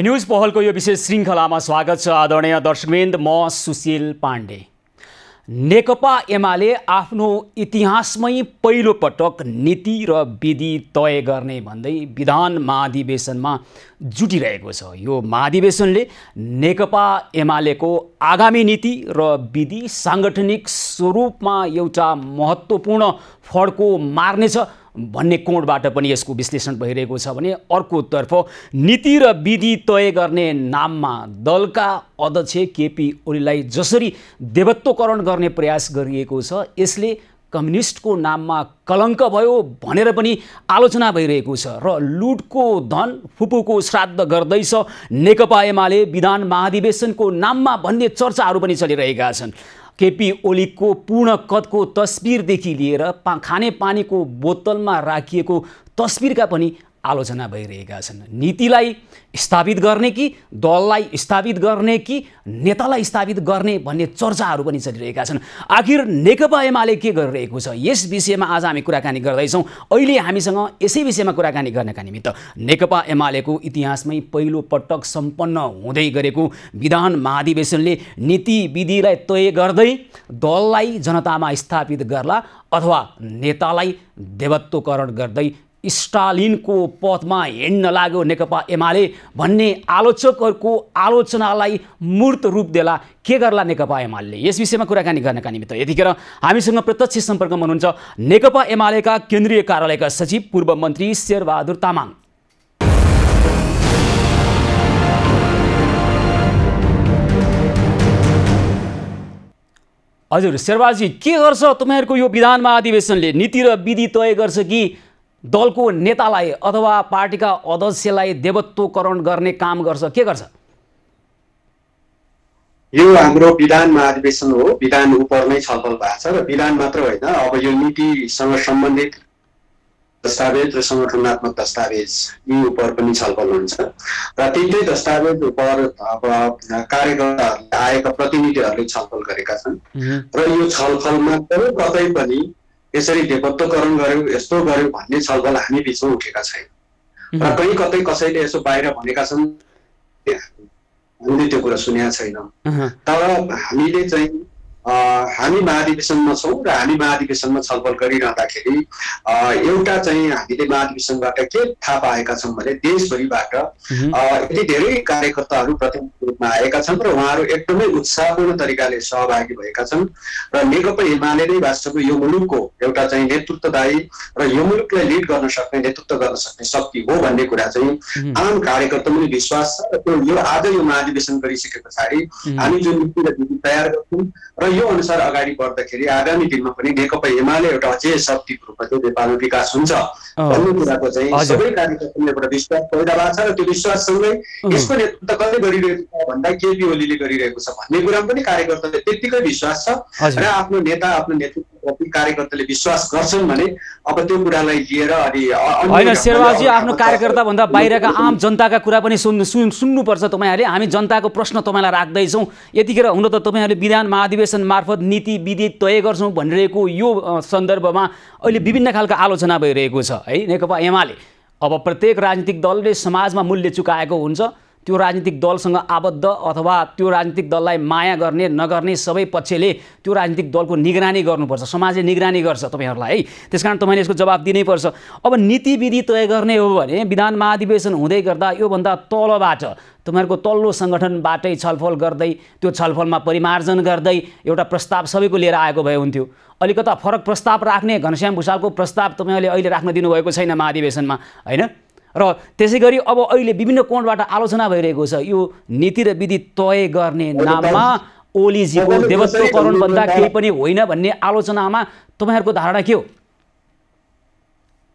भेन्यूज पहलको यो विशेष श्रृङ्खलामा स्वागत छ आदरणीय दर्शकवृन्द। म सुशील पाण्डे। नेकपा एमाले आफ्नो इतिहासमै पहिलो पटक नीति र विधि तय गर्ने भन्दै विधान महाधिवेशनमा जुटिरहेको छ। यो महाधिवेशनले नेकपा एमालेको आगामी नीति र विधि साङ्गठनिक स्वरूपमा एउटा महत्त्वपूर्ण फड्को मार्नेछ भन्ने कोणबाट पनि यसको विश्लेषण भइरहेको छ भने अर्कोतर्फ नीति र विधि तय गर्ने नाममा दलका अध्यक्ष केपी ओलीलाई जसरी देवत्वकरण गर्ने प्रयास गरिएको छ यसले कम्युनिस्टको नाममा कलङ्क भयो भनेर पनि आलोचना भइरहेको छ। र लुटको धन फुपूको श्राद्ध गर्दैछ नेकपा एमाले विधान महाधिवेशनको नाममा भन्ने चर्चाहरू पनि चलिरहेका छन्। केपी ओलीको पूर्ण कदको तस्बिरदेखि लिएर खाने पानीको बोतलमा राखिएको तस्बिरका पनि आलोचना भइरहेका छन्। नीतिलाई स्थापित गर्ने कि दललाई स्थापित गर्ने कि नेतालाई स्थापित गर्ने भन्ने चर्चाहरू पनि चलिरहेका छन्। आखिर नेकपा एमाले के गरिरहेको छ यस विषयमा आज हामी कुराकानी गर्दैछौँ। अहिले हामीसँग यसै विषयमा कुराकानी गर्नका निमित्त नेकपा एमालेको इतिहासमै पहिलो पटक सम्पन्न हुँदै गरेको विधान महाधिवेशनले नीति विधिलाई तय गर्दै दललाई जनतामा स्थापित गर्ला अथवा नेतालाई देवत्वकरण गर्दै स्टालिनको पथमा हिँड्न लाग्यो नेकपा एमाले भन्ने आलोचकहरूको आलोचनालाई मूर्त रूप देला के गर्ला नेकपा एमाले? यस विषयमा कुराकानी गर्नका निमित्त यतिखेर हामीसँग प्रत्यक्ष सम्पर्कमा हुनुहुन्छ नेकपा एमालेका केन्द्रीय कार्यालयका सचिव पूर्व मन्त्री शेरबहादुर तामाङ। हजुर शेरबहादुरजी, के गर्छ तपाईहरुको यो विधान महाधिवेशनले? नीति र विधि तय गर्छ कि दलको नेतालाई अथवा पार्टीका अध्यक्षलाई देवत्वकरण गर्ने काम गर्छ? के गर्छ? यो हाम्रो विधान महाधिवेशन हो। विधान उप नै छलफल भएको छ र विधान मात्र होइन, अब यो नीतिसँग सम्बन्धित दस्तावेज र संगठनात्मक दस्तावेज यी उप पनि छलफल हुन्छ र तीनै दस्तावेज उप अब कार्यकर्ताहरूले आएका प्रतिनिधिहरूले छलफल गरेका छन् र यो छलफलमा कतै पनि यसरी देवत्वकरण गर्यो यस्तो गर्यो भन्ने छलफल हामी बिचमा उठेका छैन र कहीँ कतै कसैले यसो बाहिर भनेका छन् हामीले त्यो कुरा सुनेका छैनौँ। तर हामीले चाहिँ हामी महाधिवेशनमा छौँ र हामी महाधिवेशनमा छलफल गरिरहँदाखेरि एउटा चाहिँ हामीले महाधिवेशनबाट के थाहा पाएका छौँ भने देशभरिबाट यति धेरै कार्यकर्ताहरू प्रतिनिधि रूपमा आएका छन् र उहाँहरू एकदमै उत्साहपूर्ण तरिकाले सहभागी भएका छन् र नेकपा एमाले नै वास्तवमा यो मुलुकको एउटा चाहिँ नेतृत्वदायी र यो मुलुकलाई लिड गर्न सक्ने नेतृत्व गर्न सक्ने शक्ति हो भन्ने कुरा चाहिँ आम कार्यकर्तामा पनि विश्वास छ र यो आज यो महाधिवेशन गरिसके पछाडि हामी जुन नीति र विधि तयार गर्छौँ र यो अनुसार अगाडि बढ्दाखेरि आगामी दिनमा पनि नेकपा एमाले एउटा अझै शक्तिको रूपमा चाहिँ नेपालमा विकास हुन्छ भन्ने कुराको चाहिँ सबै कार्यकर्ताले एउटा विश्वास पैदा भएको छ र त्यो विश्वाससँगै यसको नेतृत्व कसले गरिरहेको छ भन्दा केपी ओलीले गरिरहेको छ भन्ने कुरामा पनि कार्यकर्ताले त्यत्तिकै विश्वास छ र आफ्नो नेता आफ्नो नेतृत्वप्रति कार्यकर्ताले विश्वास गर्छन् भने अब त्यो कुरालाई लिएर अनि होइन शेरबहादुरजी, आफ्नो कार्यकर्ता भन्दा बाहिरका आम जनताका कुरा पनि सुन्नुपर्छ तपाईँहरूले। हामी जनताको प्रश्न तपाईँलाई राख्दैछौँ। यतिखेर हुन त तपाईँहरूले विधान महाधिवेशन मार्फत नीति विधि तय गर्छौँ भनिरहेको यो सन्दर्भमा अहिले विभिन्न खालका आलोचना भइरहेको छ है नेकपा एमाले। अब प्रत्येक राजनीतिक दलले समाजमा मूल्य चुकाएको हुन्छ, त्यो राजनीतिक दलसँग आबद्ध अथवा त्यो राजनीतिक दललाई माया गर्ने नगर्ने सबै पक्षले त्यो राजनीतिक दलको निगरानी गर्नुपर्छ, समाजले निगरानी गर्छ तपाईँहरूलाई है। त्यसकारण तपाईँले यसको जवाब दिनैपर्छ। अब नीति विधि तय गर्ने हो भने विधान महाधिवेशन हुँदै गर्दा योभन्दा तलबाट तपाईँहरूको तल्लो सङ्गठनबाटै छलफल गर्दै त्यो छलफलमा परिमार्जन गर्दै एउटा प्रस्ताव सबैको लिएर आएको भए हुन्थ्यो। अलिकता फरक प्रस्ताव राख्ने घनश्याम भुषालको प्रस्ताव तपाईँहरूले अहिले राख्न दिनुभएको छैन महाधिवेशनमा होइन। र त्यसै गरी अब अहिले विभिन्न कोणबाट आलोचना भइरहेको छ यो नीति र विधि तय गर्ने नाममा ओलीजीको देवत्वकरण भन्दा केही पनि होइन भन्ने आलोचनामा तपाईँहरूको धारणा के हो?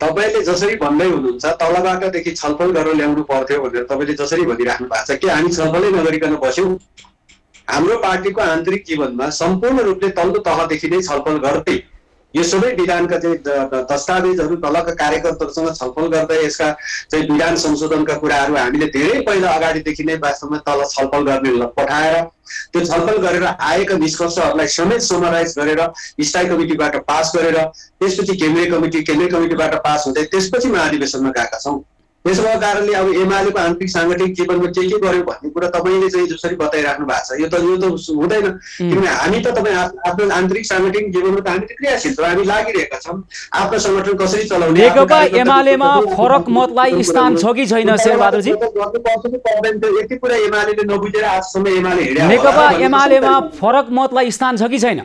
तपाईँले जसरी भन्दै हुनुहुन्छ तलबाटदेखि छलफल गरेर ल्याउनु पर्थ्यो भनेर तपाईँले जसरी भनिराख्नु भएको छ के हामी छलफलै नगरिकन बस्यौँ? हाम्रो पार्टीको आन्तरिक जीवनमा सम्पूर्ण रूपले तल्लो तहदेखि नै छलफल गर्दै यो सबै विधानका चाहिँ दस्तावेजहरू तलका कार्यकर्ताहरूसँग छलफल गर्दै यसका चाहिँ विधान संशोधनका कुराहरू हामीले धेरै पहिला अगाडिदेखि नै वास्तवमा तल छलफल गर्ने पठाएर त्यो छलफल गरेर आएका निष्कर्षहरूलाई समेत समराइज गरेर स्थायी कमिटीबाट पास गरेर त्यसपछि केन्द्रीय कमिटीबाट पास हुँदै त्यसपछि महाधिवेशनमा गएका छौँ त्यसो भएको कारणले अब एमालेको आन्तरिक साङ्गठनिक जीवनमा के गर्यो भन्ने कुरा तपाईँले चाहिँ जसरी बताइराख्नु भएको छ यो त हुँदैन। किनभने हामी त तपाईँ आफ्नो आन्तरिक साङ्गठनिक जीवनमा त हामी त क्रियाशील छौँ, हामी लागिरहेका छौँ। आफ्नो संगठन कसरी चलाउने, नेकपा एमालेमा फरक मतलाई स्थान छ कि छैन शेरबहादुरजी? यति कुरा एमालेले नबुझेर आजसम्म एमाले हिँड्या। नेकपा एमालेमा फरक मतलाई स्थान छ कि छैन?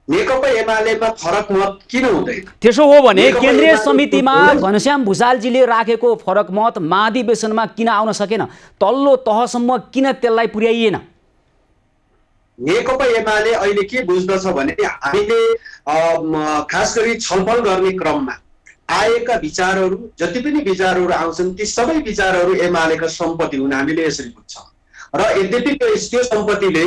नेकपा एमालेमा फरक मत किन हुँदैन? त्यसो हो भने केन्द्रीय समितिमा घनश्याम भुसालजीले राखेको फरक मत महाधिवेशनमा किन आउन सकेन? तल्लो तहसम्म किन त्यसलाई पुर्याइएन? नेकपा एमाले अहिले के बुझ्दछ भने हामीले खास गरी छलफल गर्ने क्रममा आएका विचारहरू, जति पनि विचारहरू आउँछन् ती सबै विचारहरू एमालेका सम्पत्ति हुन्, हामीले यसरी बुझ्छौँ। र यद्यपि त्यो सम्पत्तिले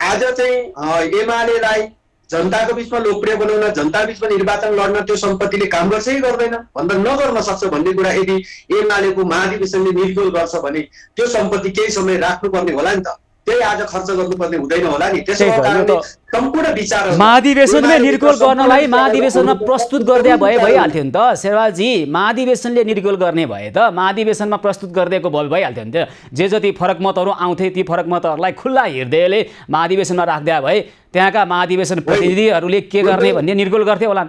आज चाहिँ एमालेलाई जनताको बिचमा लोकप्रिय बनाउन, जनता बिचमा निर्वाचन लड्न त्यो सम्पत्तिले काम गर्छ कि गर्दैन भन्दा नगर्न सक्छ भन्ने कुरा यदि एमालेको महाधिवेशनले निर्गोल गर्छ भने त्यो सम्पत्ति केही समय राख्नुपर्ने होला नि त, त्यही आज खर्च गर्नुपर्ने हुँदैन होला नि। त्यसो कारणले सम्पूर्ण विचार महाधिवेशनले निर्गोल गर्नलाई महाधिवेशनमा प्रस्तुत गर्दै भइहाल्थ्यो नि त शेरबहादुरजी। महाधिवेशनले निर्गोल गर्ने भए त महाधिवेशनमा प्रस्तुत गरिदिएको भइहाल्थ्यो नि त। जे जति फरक मतहरू आउँथे ती फरक मतहरूलाई खुल्ला हृदयले महाधिवेशनमा राख्दा भए त्यहाँका महाधिवेशन प्रतिनिधिहरूले के गर्ने भन्ने निर्गोल गर्थे होला।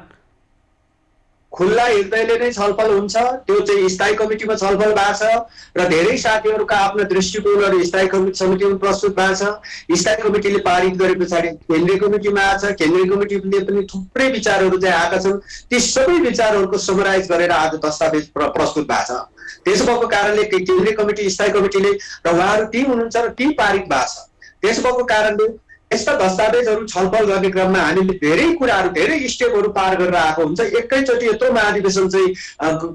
खुल्ला हृदयले नै छलफल हुन्छ, त्यो चाहिँ स्थायी कमिटीमा छलफल भएको छ र धेरै साथीहरूका आफ्ना दृष्टिकोणहरू स्थायी समितिमा प्रस्तुत भएको छ। स्थायी कमिटीले पारित गरे पछाडि केन्द्रीय कमिटीमा आएको छ, केन्द्रीय कमिटीले पनि थुप्रै विचारहरू चाहिँ आएका छन्, ती सबै विचारहरूको समराइज गरेर आज दस्तावेज प्रस्तुत भएको छ। त्यसो भएको कारणले केन्द्रीय कमिटी, स्थायी कमिटीले र उहाँहरू टिम हुनुहुन्छ र टिम पारित भएको छ। त्यसो भएको कारणले यस्ता दस्तावेजहरू छलफल गर्ने क्रममा हामीले धेरै कुराहरू, धेरै स्टेपहरू पार गरेर आएको हुन्छ। एकैचोटि यत्रो महाधिवेशन चाहिँ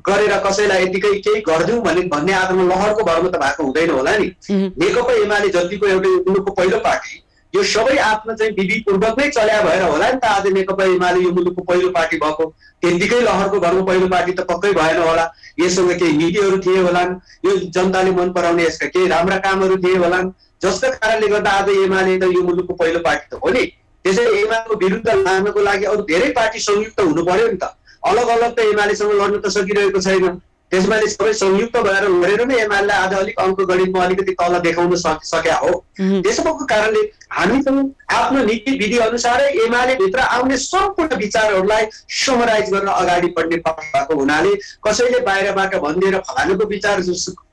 गरेर कसैलाई यतिकै केही गरिदिउँ भन्ने आधारमा लहरको भरमा त भएको हुँदैन होला नि। नेकपा एमाले जतिको एउटा मुलुकको पहिलो पार्टी, यो सबै आफ्नो चाहिँ विधिपूर्वक नै चल्या भएर होला नि त आज नेकपा एमाले यो मुलुकको पहिलो पार्टी भएको। त्यतिकै लहरको घरमा पहिलो पार्टी त पक्कै भएन होला, यससँग केही नीतिहरू थिए होलान्, यो जनताले मन पराउने यसका केही राम्रा कामहरू थिए होलान्, जसका कारणले गर्दा आज एमाले त यो मुलुकको पहिलो पार्टी त हो नि। त्यसैले एमालेको विरुद्ध लाग्नको लागि अरू धेरै पार्टी संयुक्त हुनु पर्यो नि त। अलग अलग त एमालेसँग लड्न त सकिरहेको छैन। त्यसमाले सबै संयुक्त भएर लडेर नै एमालेलाई आज अलिक अङ्क गणितमा अलिकति तल देखाउन सकेका हो। त्यसो भएको कारणले हामीसँग आफ्नो नीति विधि अनुसारै एमाले भित्र आउने सम्पूर्ण विचारहरूलाई समराइज गरेर अगाडि बढ्ने भएको हुनाले कसैले बाहिरबाट भनिदिएर फलानुको विचार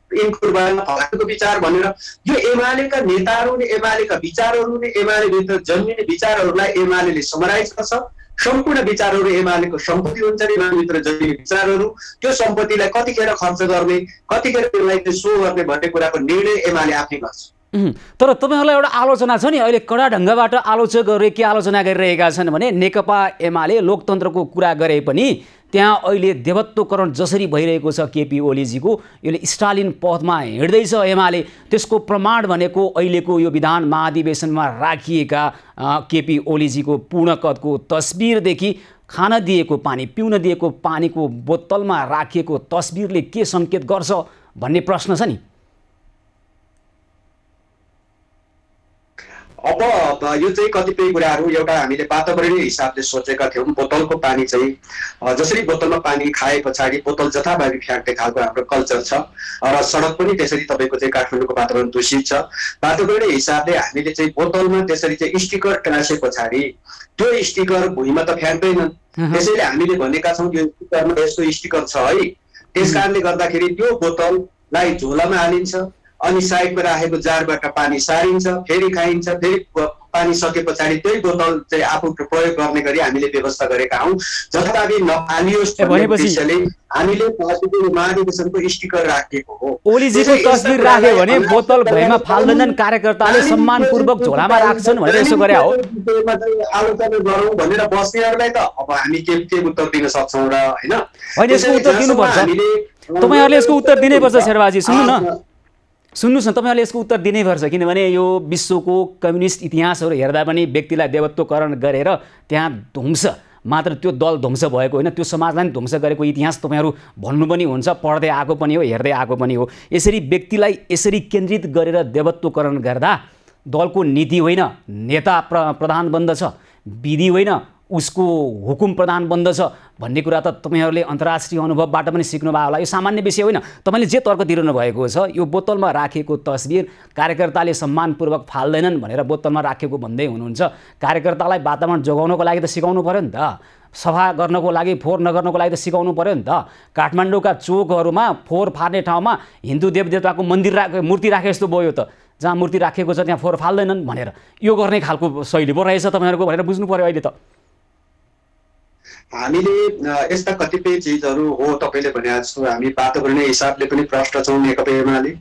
फलानुको विचार भनेर यो एमालेका नेताहरूले एमालेका विचारहरूले एमाले भित्र जन्मिने विचारहरूलाई एमाले समराइज गर्छ। सम्पूर्ण विचारहरू एमालेको सम्पत्ति हुन्छ, एमालेभित्र जन्मिने विचारहरू त्यो सम्पत्तिलाई कतिखेर खर्च गर्ने, कतिखेर त्यसलाई सो गर्ने भन्ने कुराको निर्णय एमाले आफै गर्छ। तर तपाईँहरूलाई एउटा आलोचना छ नि, अहिले कडा ढङ्गबाट आलोचकहरूले के आलोचना गरिरहेका छन् भने नेकपा एमाले लोकतन्त्रको कुरा गरे पनि त्यहाँ अहिले देवत्वकरण जसरी भइरहेको छ केपी ओलीजीको, यसले स्टालिन पथमा हिँड्दैछ एमाले, त्यसको प्रमाण भनेको अहिलेको यो विधान महाधिवेशनमा राखिएका केपी ओलीजीको पूर्णकदको तस्बिरदेखि खान दिएको पानी, पिउन दिएको पानीको बोतलमा राखिएको तस्बिरले के सङ्केत गर्छ भन्ने प्रश्न छ नि। अब यो चाहिँ कतिपय कुराहरू एउटा हामीले वातावरणीय हिसाबले सोचेका थियौँ। बोतलको पानी चाहिँ जसरी बोतलमा पानी खाए पछाडि बोतल जथाभावी फ्याँक्ने खालको हाम्रो कल्चर छ र सडक पनि त्यसरी तपाईँको चाहिँ काठमाडौँको वातावरण दूषित छ। वातावरणीय हिसाबले हामीले चाहिँ बोतलमा त्यसरी चाहिँ स्टिकर टाँसे पछाडि त्यो स्टिकर भुइँमा त फ्याँक्दैनन्। त्यसैले हामीले भनेका छौँ यो स्टिकरमा यस्तो स्टिकर छ है, त्यस कारणले गर्दाखेरि त्यो बोतललाई झोलामा हालिन्छ, अनि साइडमा राखेको जारबाट पानी सारिन्छ, फेरि खाइन्छ, फेरि पानी सके पछाडि त्यही बोतल चाहिँ आफू प्रयोग गर्ने गरी हामीले व्यवस्था गरेका हौँ। जथाभावी नफालियोस् भन्ने उद्देश्यले हामीले महाधिवेशनको स्टिकर राखेको हो। ओलीजीको तस्बिर राख्यो भने बोतल भुइँमा फाल्दैनन्, कार्यकर्ताले सम्मानपूर्वक झोलामा राख्छन् भनेर यसो गरे हो। आलोचना गरौँ भनेर बस्नेहरूलाई त अब हामी के उत्तर दिन सक्छौँ र होइन। यसको उत्तर दिनुपर्छ, तपाईँहरूले यसको उत्तर दिनैपर्छ शेरबहादुरजी। सुन्नुहोस् न, तपाईँहरूले यसको उत्तर दिनैपर्छ, किनभने यो विश्वको कम्युनिस्ट इतिहासहरू हेर्दा पनि व्यक्तिलाई देवत्वकरण गरेर त्यहाँ ध्वंस मात्र, त्यो दल ध्वंस भएको होइन, त्यो समाजलाई पनि ध्वंस गरेको इतिहास तपाईँहरू भन्नु पनि हुन्छ, पढ्दै आएको पनि हो, हेर्दै आएको पनि हो। यसरी व्यक्तिलाई यसरी केन्द्रित गरेर देवत्वकरण गर्दा दलको नीति होइन, नेता प्रधान बन्दछ, विधि होइन, उसको हुकुम प्रधान बन्दछ भन्ने कुरा त तपाईँहरूले अन्तर्राष्ट्रिय अनुभवबाट पनि सिक्नुभयो होला। यो सामान्य विषय होइन। तपाईँले जे तर्क दिइरहनु भएको छ, यो बोतलमा राखेको तस्बिर कार्यकर्ताले सम्मानपूर्वक फाल्दैनन् भनेर बोतलमा राखेको भन्दै हुनुहुन्छ। कार्यकर्तालाई वातावरण जोगाउनको लागि त सिकाउनु पऱ्यो नि त, सफा गर्नको लागि, फोहोर नगर्नको लागि त सिकाउनु पऱ्यो नि त। काठमाडौँका चोकहरूमा फोहोर फार्ने ठाउँमा हिन्दू देवदेवताको मूर्ति राखे जस्तो भयो त, जहाँ मूर्ति राखेको छ त्यहाँ फोहोर फाल्दैनन् भनेर यो गर्ने खालको शैली पो रहेछ तपाईँहरूको भनेर बुझ्नु पऱ्यो अहिले त। हामीले यस्ता कतिपय चिजहरू हो तपाईँले भने जस्तो हामी वातावरणीय हिसाबले पनि प्रष्ट छौँ। नेकपा एमाले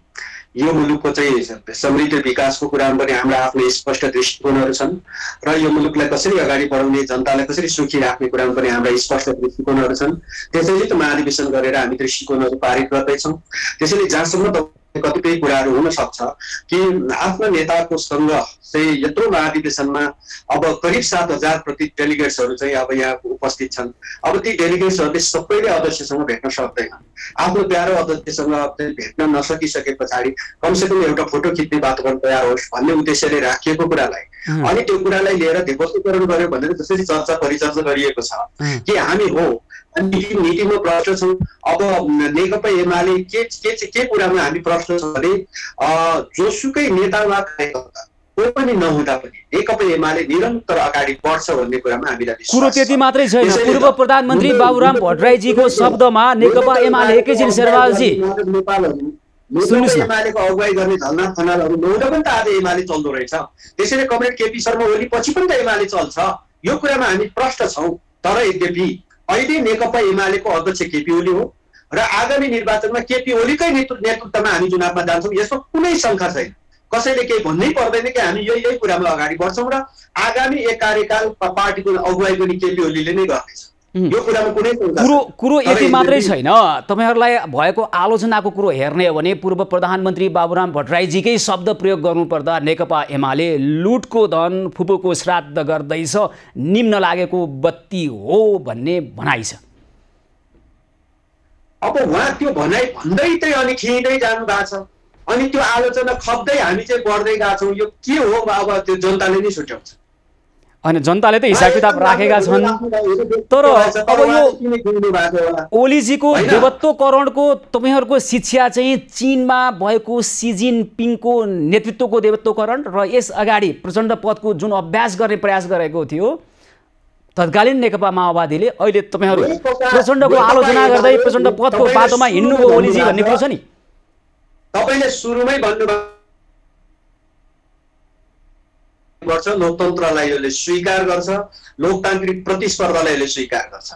यो मुलुकको चाहिँ समृद्ध विकासको कुरामा पनि हाम्रा आफ्नो स्पष्ट दृष्टिकोणहरू छन् र यो मुलुकलाई कसरी अगाडि बढाउने, जनतालाई कसरी सुखी राख्ने कुरामा पनि हाम्रा स्पष्ट दृष्टिकोणहरू छन्। त्यसैले त महाधिवेशन गरेर हामी दृष्टिकोणहरू पारित गर्दैछौँ। त्यसैले जहाँसम्म कतिपय कुराहरू हुन सक्छ कि आफ्ना नेताको सँग चाहिँ यत्रो महाधिवेशनमा अब करिब 7,000 प्रति डेलिगेट्सहरू चाहिँ अब यहाँ उपस्थित छन्। अब ती डेलिगेट्सहरूले सबैले अध्यक्षसँग भेट्न सक्दैन। आफ्नो प्यारो अध्यक्षसँग भेट्न नसकिसके पछाडि कमसेकम एउटा फोटो खिच्ने वातावरण तयार होस् भन्ने उद्देश्यले राखिएको कुरालाई अनि त्यो कुरालाई लिएर ध्वस्तीकरण गर्यो भनेर जसरी चर्चा परिचर्चा गरिएको छ कि हामी हो नीतिमा प्रश्न छौँ। अब नेकपा एमाले के कुरामा हामी प्रश्न छौँ भने जोसुकै नेता वा कार्यकर्ता कोही पनि नहुँदा पनि नेकपा एमाले निरन्तर अगाडि बढ्छ भन्ने कुरामा हामीलाई विश्वास छ। कुरो त्यति मात्रै छैन। पूर्व प्रधानमन्त्री बाबुराम भट्टराईजीको शब्दमा नेकपा एमाले एकैछिन शेरबहादुरजी सुन्नुहोस् न, एमालेको अगुवाई गर्ने झलनाथ खनालहरू नहुँदा पनि त आज एमाले चल्दो रहेछ। त्यसैले कमरेड केपी शर्मा ओली पछि पनि त एमाले चल्छ। यो कुरामा हामी प्रष्ट छौँ। तर यद्यपि अहिले नेकपा एमालेको अध्यक्ष केपी ओली हो र आगामी निर्वाचनमा केपी ओलीकै नेतृत्वमा हामी चुनावमा जान्छौँ। यसमा कुनै शङ्का छैन। कसैले केही भन्नै पर्दैन कि हामी यही कुरामा अगाडि बढ्छौँ र आगामी एक कार्यकाल पार्टीको अगुवाई पनि केपी ओलीले नै गर्नेछ। यो कुरामा कुनै कुरो यति मात्रै छैन। तपाईँहरूलाई भएको आलोचनाको कुरो हेर्ने हो भने पूर्व प्रधानमन्त्री बाबुराम भट्टराईजीकै शब्द प्रयोग गर्नुपर्दा नेकपा एमाले लुटको धन फुपूको श्राद्ध गर्दैछ, निम्न लागेको बत्ती हो भन्ने भनाइ छ। अब उहाँ त्यो भनाइ भन्दै चाहिँ अनि खिँदै जानु भएको छ अनि त्यो आलोचना खप्दै हामी चाहिँ बढ्दै गएको छौँ। यो के हो अब त्यो जनताले नै छुट्याउँछ। अनि जनताले त हिसाब किताब राखेका छन्। तर अब यो ओलीजीको देवत्वकरणको तपाईँहरूको शिक्षा चाहिँ चीनमा भएको सी जिनपिङको नेतृत्वको देवत्वकरण र यस अगाडि प्रचण्ड पदको जुन अभ्यास गर्ने प्रयास गरेको थियो तत्कालीन नेकपा माओवादीले, अहिले तपाईँहरू प्रचण्डको आलोचना गर्दै प्रचण्ड पदको बाटोमा हिँड्नुभयो ओलीजी भन्ने कुरो छ नि। तपाईँले सुरुमै भन्नुभयो गर्छ, लोकतन्त्रलाई यसले स्वीकार गर्छ, लोकतान्त्रिक प्रतिस्पर्धालाई यसले स्वीकार गर्छ।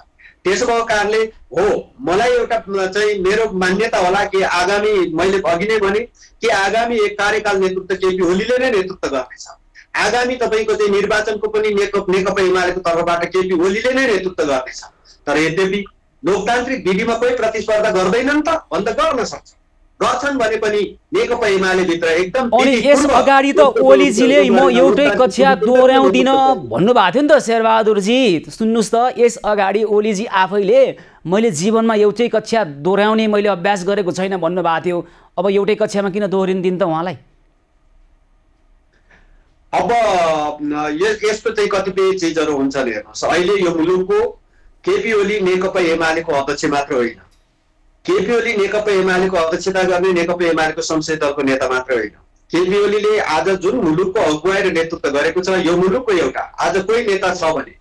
त्यसो भएको कारणले हो मलाई एउटा चाहिँ मेरो मान्यता होला कि आगामी मैले अघि नै भने कि आगामी एक कार्यकाल नेतृत्व केपी ओलीले नै नेतृत्व गर्नेछ। आगामी तपाईँको चाहिँ निर्वाचनको पनि नेकपा एमालेको तर्फबाट केपी ओलीले नै नेतृत्व गर्नेछ। तर यद्यपि लोकतान्त्रिक विधिमा कोही प्रतिस्पर्धा गर्दैनन् त भन्दा गर्न सक्छ, गर्छन् भने पनि नेकपा एमाले भित्र एकदम। अनि यस अगाडि त ओलीजीले म एउटै कक्षा दोहोऱ्याउँदिन भन्नुभएको थियो नि त शेरबहादुरजी। सुन्नुहोस् त, यस अगाडि ओलीजी आफैले मैले जीवनमा एउटै कक्षा दोहोऱ्याउने मैले अभ्यास गरेको छैन भन्नुभएको थियो। अब एउटै कक्षामा किन दोहोरिँदिन त उहाँलाई? अब यस्तो चाहिँ कतिपय चिजहरू हुन्छन्। हेर्नुहोस्, अहिले यो मुलुकको केपी ओली नेकपा एमालेको अध्यक्ष मात्र होइन, केपी ओली नेकपा एमालेको अध्यक्षता गर्ने नेकपा एमालेको संसदीय दलको नेता मात्र होइन। केपी ओलीले आज जुन मुलुकको अगुवाई र नेतृत्व गरेको छ यो मुलुकको एउटा आज कोही नेता छ भने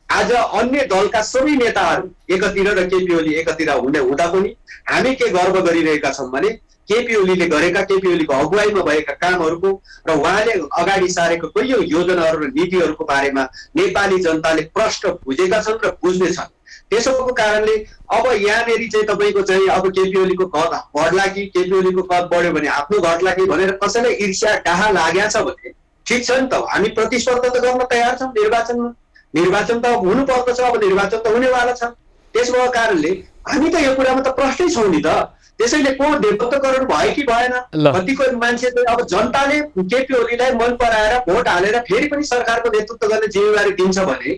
आज अन्य दलका सबै नेताहरू एकातिर र केपी ओली एकातिर हुँदा पनि हामी के गर्व गरिरहेका छौँ भने केपी ओलीले गरेका, केपी ओलीको अगुवाईमा भएका कामहरूको र उहाँले अगाडि सारेको कैयौँ योजनाहरू र नीतिहरूको बारेमा नेपाली जनताले प्रष्ट बुझेका छन् र बुझ्नेछन्। त्यसो भएको कारणले अब यहाँनिर चाहिँ तपाईँको चाहिँ अब केपी ओलीको कद बढ्ला कि केपी ओलीको कद बढ्यो भने आफ्नो घट्ला कि भनेर कसैलाई ईर्ष्या डाहा लागेको छ भने ठिक छ नि त, हामी प्रतिस्पर्धा त गर्न तयार छौँ निर्वाचनमा। निर्वाचन त हुनु पर्दछ, अब निर्वाचन त हुनेवाला छ। त्यस भएको कारणले हामी त यो कुरामा त प्रष्टै छौँ नि त। त्यसैले को देवत्वकरण भयो कि भएन, कतिको मान्छे चाहिँ अब जनताले केपी ओलीलाई मन पराएर भोट हालेर फेरि पनि सरकारको नेतृत्व गर्ने जिम्मेवारी दिन्छ भने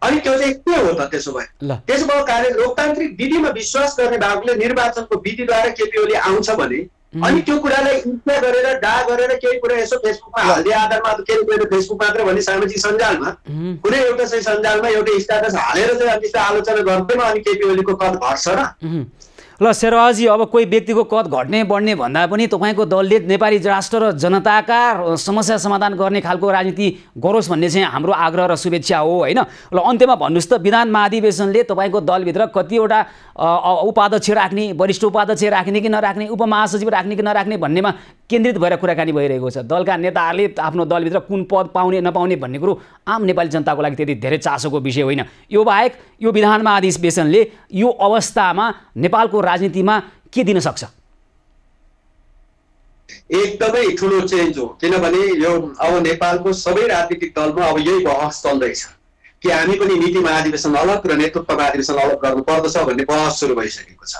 अनि त्यो चाहिँ के हो त? त्यसो भए त्यसो भएको कारणले लोकतान्त्रिक विधिमा विश्वास गर्ने भागले निर्वाचनको विधिद्वारा केपी ओली आउँछ भने अनि त्यो कुरालाई इच्छा गरेर डा गरेर केही कुरा यसो फेसबुकमा हाल्ने आधारमा के अरे फेसबुक मात्र भने सामाजिक सञ्जालमा कुनै एउटा चाहिँ सञ्जालमा एउटा स्ट्याटस हालेर चाहिँ अनि त्यस्तो आलोचना गर्दैमा अनि केपी ओलीको कद घट्छ र? ल शेरबहादुरजी, अब कोही व्यक्तिको कद घट्ने बढ्ने भन्दा पनि तपाईँको दलले नेपाली राष्ट्र र जनताका समस्या समाधान गर्ने खालको राजनीति गरोस् भन्ने चाहिँ हाम्रो आग्रह र शुभेच्छा हो होइन? ल अन्त्यमा भन्नुहोस् त, विधान महाधिवेशनले तपाईँको दलभित्र कतिवटा उपाध्यक्ष राख्ने, वरिष्ठ उपाध्यक्ष राख्ने कि नराख्ने, उपमहासचिव राख्ने कि नराख्ने भन्नेमा केन्द्रित भएर कुराकानी भइरहेको छ। दलका नेताहरूले आफ्नो दलभित्र कुन पद पाउने नपाउने भन्ने कुरो आम नेपाली जनताको लागि त्यति धेरै चासोको विषय होइन। यो बाहेक यो विधान महाधिवेशनले यो अवस्थामा नेपालको राजनीतिमा के दिन सक्छ? एकदमै ठुलो चेन्ज हो, किनभने यो अब नेपालको सबै राजनीतिक दलमा अब यही बहस चल्दैछ कि हामी पनि नीति महाधिवेशन अलग र नेतृत्व महाधिवेशन अलग गर्नु पर्दछ भन्ने बहस सुरु भइसकेको छ।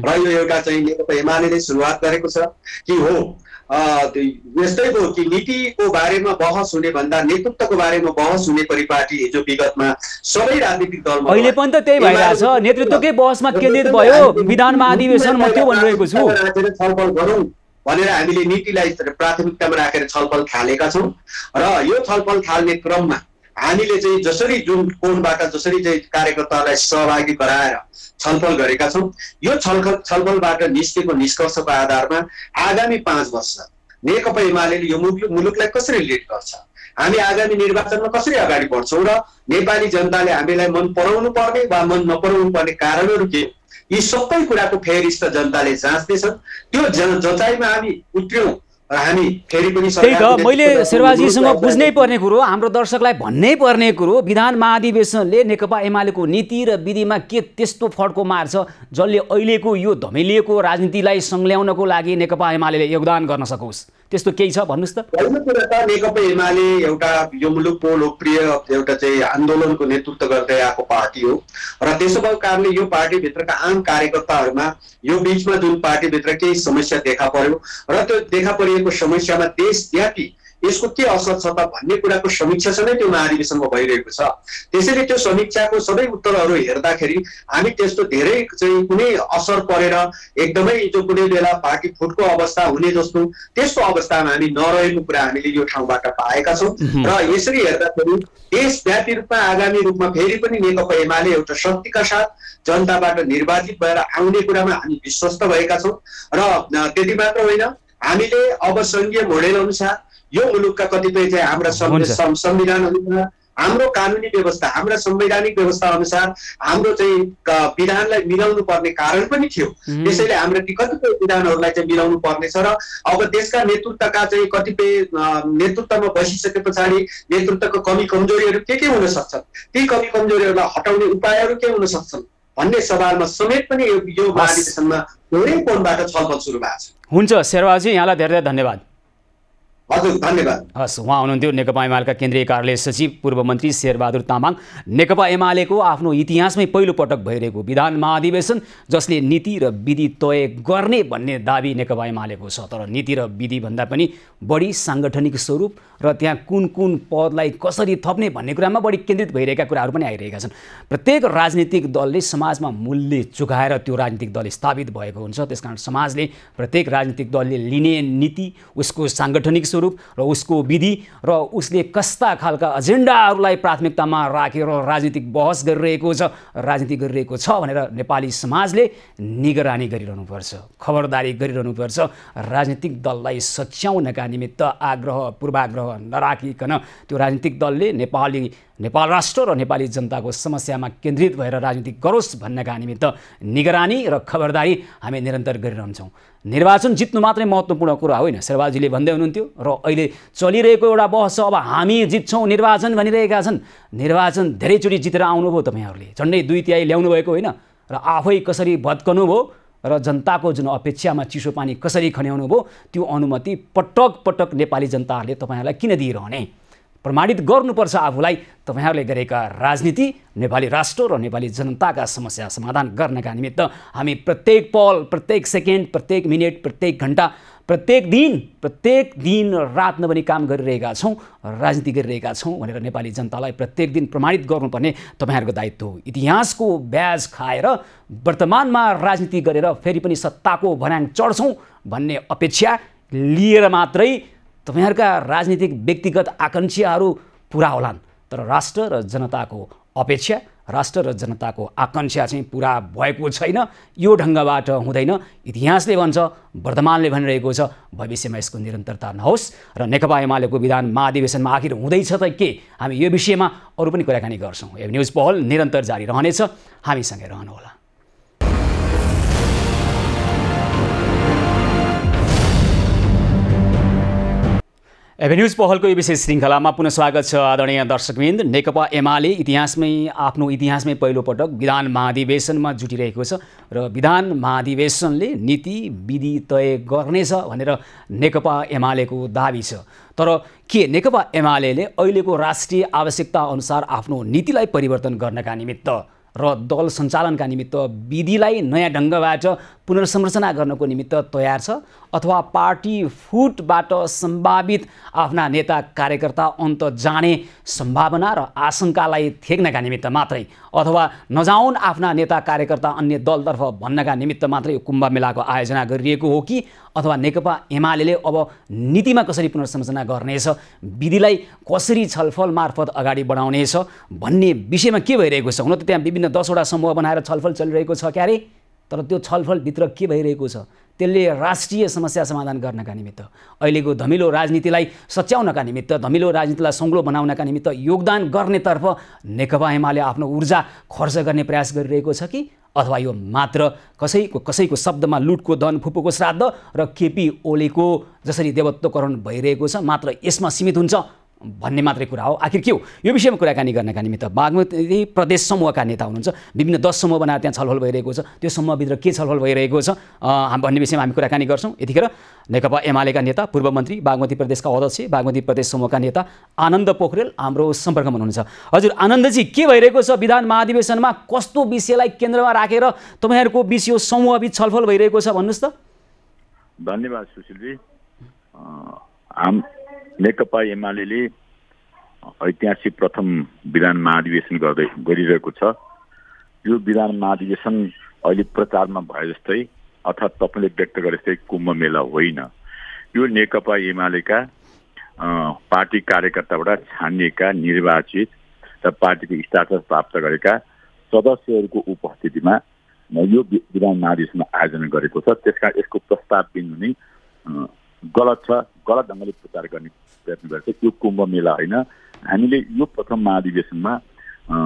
र यो एउटा चाहिँ नेकपा एमाले सुरुवात गरेको छ कि हो यस्तै हो कि नीतिको बारेमा बहस हुने भन्दा नेतृत्वको बारेमा बहस हुने परिपाटी हिजो विगतमा सबै राजनीतिक दलमा अहिले पनि त त्यही भइरहेछ, नेतृत्वकै बहसमा केन्द्रित भयो विधान महाधिवेशन। म त्यो भनिरहेको छु, छलफल गरौँ भनेर हामीले नीतिलाई प्राथमिकतामा राखेर छलफल थालेका छौँ। र यो छलफल थाल्ने क्रममा हामीले चाहिँ जसरी जुन कोणबाट जसरी चाहिँ कार्यकर्तालाई सहभागी गराएर छलफल गरेका छौँ, यो छलफलबाट निस्केको निष्कर्षको आधारमा आगामी 5 वर्ष नेकपा एमाले यो मुलुकलाई कसरी लिड गर्छ, हामी आगामी निर्वाचनमा कसरी अगाडि बढ्छौँ र नेपाली जनताले हामीलाई मन पराउनु पर्ने वा मन नपराउनु पर्ने कारणहरू के, यी सबै कुराको फेरिस्त जनताले जाँच्दैछन्। त्यो जचाइमा हामी उत्रौँ र हामी फेरि पनि त्यही त मैले शेरबहादुरजीसँग बुझ्नै पर्ने कुरो, हाम्रो दर्शकलाई भन्नै पर्ने कुरो, विधान महाधिवेशनले नेकपा एमालेको नीति र विधिमा के त्यस्तो फड्को मार्छ जसले अहिलेको यो धमेलिएको राजनीतिलाई संल्याउनको लागि नेकपा एमाले योगदान गर्न सकोस्? त्यस्तो केही छ भन्नुहोस् त। पहिलो कुरा त नेकपा एमाले एउटा यो मुलुकको लोकप्रिय एउटा चाहिँ आन्दोलनको नेतृत्व गर्दै आएको पार्टी हो र त्यसो भएको कारणले यो पार्टीभित्रका आम कार्यकर्ताहरूमा यो बिचमा जुन पार्टीभित्र केही समस्या देखा पर्यो र त्यो देखा परिएको समस्यामा देशव्यापी यसको के असर छ त भन्ने कुराको समीक्षा नै त्यो महाधिवेशनमा भइरहेको छ। त्यसैले त्यो समीक्षाको सबै उत्तरहरू हेर्दाखेरि हामी त्यस्तो धेरै चाहिँ कुनै असर परेर एकदमै जो कुनै बेला पार्टी फुटको अवस्था हुने जस्तो त्यस्तो अवस्थामा हामी नरहेको कुरा हामीले यो ठाउँबाट पाएका छौँ। र यसरी हेर्दाखेरि देशव्यापी रूपमा आगामी रूपमा फेरि पनि नेकपा एमाले एउटा शक्तिका साथ जनताबाट निर्वाचित भएर आउने कुरामा हामी विश्वस्त भएका छौँ। र त्यति मात्र होइन, हामीले अब सङ्घीय मोडेल अनुसार यो मुलुकका कतिपय चाहिँ हाम्रा संविधानहरूमा हाम्रो कानुनी व्यवस्था हाम्रा संवैधानिक व्यवस्था अनुसार हाम्रो चाहिँ विधानलाई मिलाउनु पर्ने कारण पनि थियो। त्यसैले हाम्रा ती कतिपय विधानहरूलाई चाहिँ मिलाउनु पर्नेछ र अब देशका नेतृत्वका चाहिँ कतिपय नेतृत्वमा बसिसके पछाडि नेतृत्वको कमी कमजोरीहरू के हुन सक्छन्, ती कमी कमजोरीहरूलाई हटाउने उपायहरू के हुन सक्छन् भन्ने सवालमा समेत पनि यो महाधिवेशनमा धेरै कोणबाट छलफल सुरु भएको छ। हुन्छ शेरबहादुरजी, यहाँलाई धेरै धेरै धन्यवाद। हजुर धन्यवाद। हस्, उहाँ हुनुहुन्थ्यो नेकपा एमालेका केन्द्रीय कार्यालय सचिव पूर्व मन्त्री शेरबहादुर तामाङ। नेकपा एमालेको आफ्नो इतिहासमै पहिलो पटक भइरहेको विधान महाधिवेशन जसले नीति र विधि तय गर्ने भन्ने दाबी नेकपा एमालेको छ, तर नीति र विधि भन्दा पनि बढी साङ्गठनिक स्वरूप र त्यहाँ कुन कुन पदलाई कसरी थप्ने भन्ने कुरामा बढी केन्द्रित भइरहेका कुराहरू पनि आइरहेका छन्। प्रत्येक राजनीतिक दलले समाजमा मूल्य चुकाएर त्यो राजनीतिक दल स्थापित भएको हुन्छ, त्यसकारण समाजले प्रत्येक राजनीतिक दलले लिने नीति, उसको साङ्गठनिक स्वरूप र उसको विधि र उसले कस्ता खालका एजेन्डाहरूलाई प्राथमिकतामा राखेर राजनीतिक बहस गरिरहेको छ, राजनीति गरिरहेको छ भनेर नेपाली समाजले निगरानी गरिरहनुपर्छ, खबरदारी गरिरहनुपर्छ। राजनीतिक दललाई सच्याउनका निमित्त आग्रह पूर्वाग्रह नराखिकन त्यो राजनीतिक दलले नेपाल राष्ट्र र नेपाली जनताको समस्यामा केन्द्रित भएर राजनीति गरोस् भन्नका निमित्त निगरानी र खबरदारी हामी निरन्तर गरिरहन्छौँ। निर्वाचन जित्नु मात्रै महत्त्वपूर्ण कुरा होइन, शेरबहादुरजीले भन्दै हुनुहुन्थ्यो र अहिले चलिरहेको एउटा बहस छ, अब हामी जित्छौँ निर्वाचन भनिरहेका छन्। निर्वाचन धेरैचोटि जितेर आउनुभयो तपाईँहरूले, झन्डै 2/3 ल्याउनु भएको होइन र आफै कसरी भत्कनु भयो र जनताको जुन अपेक्षामा चिसो पानी कसरी खन्याउनु भयो त्यो अनुमति पटक पटक नेपाली जनताहरूले तपाईँहरूलाई किन दिइरहने? प्रमाणित गर्नुपर्छ आफूलाई। तपाईँहरूले गरेका राजनीति नेपाली राष्ट्र र नेपाली जनताका समस्या समाधान गर्नका निमित्त हामी प्रत्येक पल, प्रत्येक सेकेन्ड, प्रत्येक मिनट, प्रत्येक घन्टा, प्रत्येक दिन रात नभनी काम गरिरहेका छौँ, राजनीति गरिरहेका छौँ भनेर नेपाली जनतालाई प्रत्येक दिन प्रमाणित गर्नुपर्ने तपाईँहरूको दायित्व हो। इतिहासको ब्याज खाएर वर्तमानमा राजनीति गरेर फेरि पनि सत्ताको भर्याङ चढ्छौँ भन्ने अपेक्षा लिएर मात्रै तपाईँहरूका राजनीतिक व्यक्तिगत आकांक्षाहरू पुरा होलान्, तर राष्ट्र र जनताको अपेक्षा, राष्ट्र र जनताको आकांक्षा चाहिँ पुरा भएको छैन। यो ढङ्गबाट हुँदैन। इतिहासले भन्छ, वर्तमानले भनिरहेको छ, भविष्यमा यसको निरन्तरता नहोस्। र नेकपा एमालेको विधान महाधिवेशनमा आखिर हुँदैछ त के? हामी यो विषयमा अरू पनि कुराकानी गर्छौँ। एब न्युज पहल निरन्तर जारी रहनेछ, हामीसँगै रहनुहोला। एभेन्यूज पहलको यो विशेष श्रृङ्खलामा पुनः स्वागत छ आदरणीय दर्शकवृन्द। नेकपा एमाले आफ्नो इतिहासमै पहिलोपटक विधान महाधिवेशनमा जुटिरहेको छ र विधान महाधिवेशनले नीति विधि तय गर्नेछ भनेर नेकपा एमालेको दाबी छ। तर के नेकपा एमालेले अहिलेको राष्ट्रिय आवश्यकता अनुसार आफ्नो नीतिलाई परिवर्तन गर्नका निमित्त र दल सञ्चालनका निमित्त विधिलाई नयाँ ढङ्गबाट पुनर्संरचना गर्नको निमित्त तयार छ, अथवा पार्टी फुटबाट सम्भावित आफ्ना नेता कार्यकर्ता अन्त जाने सम्भावना र आशंकालाई थेक्नका निमित्त मात्रै, अथवा नजाउन् आफ्ना नेता कार्यकर्ता अन्य दलतर्फ भन्नका निमित्त मात्रै कुम्भ मेलाको आयोजना गरिएको हो कि अथवा नेकपा एमालेले अब नीतिमा कसरी पुनर्संरचना गर्नेछ, विधिलाई कसरी छलफल मार्फत अगाडि बढाउनेछ भन्ने विषयमा के भइरहेको छ? हुन त त्यहाँ विभिन्न 10वटा समूह बनाएर छलफल चलिरहेको छ क्यारे, तर त्यो छलफलभित्र के भइरहेको छ? त्यसले राष्ट्रिय समस्या समाधान गर्नका निमित्त, अहिलेको धमिलो राजनीतिलाई सच्याउनका निमित्त, धमिलो राजनीतिलाई सङ्ग्लो बनाउनका निमित्त योगदान गर्नेतर्फ नेकपा एमाले आफ्नो ऊर्जा खर्च गर्ने प्रयास गरिरहेको छ कि अथवा यो मात्र कसैको शब्दमा लुटको धन फुपूको श्राद्ध र केपी ओलीको जसरी देवत्वकरण भइरहेको छ मात्र यसमा सीमित हुन्छ भन्ने मात्रै कुरा हो? आखिर के हो? यो विषयमा कुराकानी गर्नका निमित्त बागमती प्रदेश समूहका नेता हुनुहुन्छ, विभिन्न 10 समूह बनाएर त्यहाँ छलफल भइरहेको छ। त्यो समूहभित्र के छलफल भइरहेको छ भन्ने विषयमा हामी कुराकानी गर्छौँ। यतिखेर नेकपा एमालेका नेता, पूर्व मन्त्री, बागमती प्रदेशका अध्यक्ष, बागमती प्रदेश समूहका नेता आनन्द पोखरेल हाम्रो सम्पर्कमा हुनुहुन्छ। हजुर आनन्दजी, के भइरहेको छ विधान महाधिवेशनमा? कस्तो विषयलाई केन्द्रमा राखेर तपाईँहरूको बिच यो समूहबीच छलफल भइरहेको छ भन्नुहोस् त। धन्यवाद सुशीलजी। नेकपा एमाले ऐतिहासिक प्रथम विधान महाधिवेशन गरिरहेको छ। यो विधान महाधिवेशन अहिले प्रचारमा भए जस्तै अर्थात् तपाईँले व्यक्त गरे जस्तै कुम्भ मेला होइन। यो नेकपा एमालेका पार्टी कार्यकर्ताबाट छानिएका, निर्वाचित र पार्टीको स्टाटस प्राप्त गरेका सदस्यहरूको उपस्थितिमा यो विधान महाधिवेशन आयोजना गरेको छ। त्यसकारण यसको प्रस्ताव बिन्दु नै गलत छ, गलत ढङ्गले प्रचार गर्ने प्रयत्न गर्छ। यो कुम्भ मेला होइन। हामीले यो प्रथम महाधिवेशनमा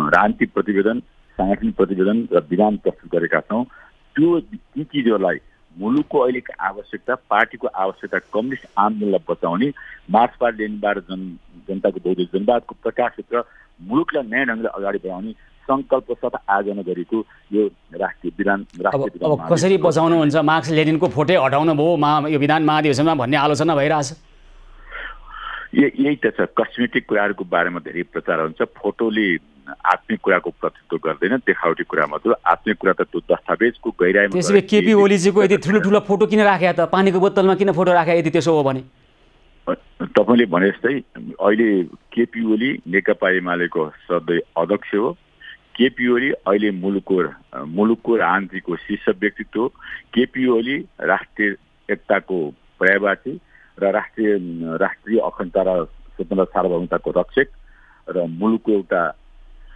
राजनीतिक प्रतिवेदन, साङ्गठनिक प्रतिवेदन र विधान प्रस्तुत गरेका छौँ। त्यो ती चिजहरूलाई मुलुकको अहिलेको आवश्यकता, पार्टीको आवश्यकता, कम्युनिस्ट आन्दोलनलाई बचाउने, मार्क्सवाद लेनिनवाद जनताको बौद्धिक जनवादको प्रकाशित र मुलुकलाई नयाँ ढङ्गले अगाडि बढाउने सङ्कल्प साथ आयोजना गरेको यो राष्ट्रिय विधान। अब कसरी बचाउनुहुन्छ? मार्क्स लेनिनको फोटो हटाउनु भयो यो विधान महाधिवेशनमा भन्ने आलोचना भइरहेछ। यही त छ, कस्मेटिक कुराहरूको बारेमा धेरै प्रचार हुन्छ। फोटोले आत्मिक कुराको प्रतिनिधित्व गर्दैन, देखावटी कुरा मात्र। आत्मिक कुरा त त्यो दस्तावेजको गहिराइमा। त्यसैले केपी ओलीजीको यदि ठुलो फोटो किन राखे त? पानीको बोतलमा किन फोटो राखे यदि त्यसो हो भने? तपाईँले भने जस्तै अहिले केपी ओली नेकपा एमालेको सदस्य अध्यक्ष हो। केपी ओली अहिले मुलुकको राजनीतिको शीर्ष व्यक्तित्व हो। केपी ओली राष्ट्रिय एकताको पर्यायवाची र राष्ट्रिय अखण्डता र स्वतन्त्र सार्वभौमताको रक्षक र मुलुकको एउटा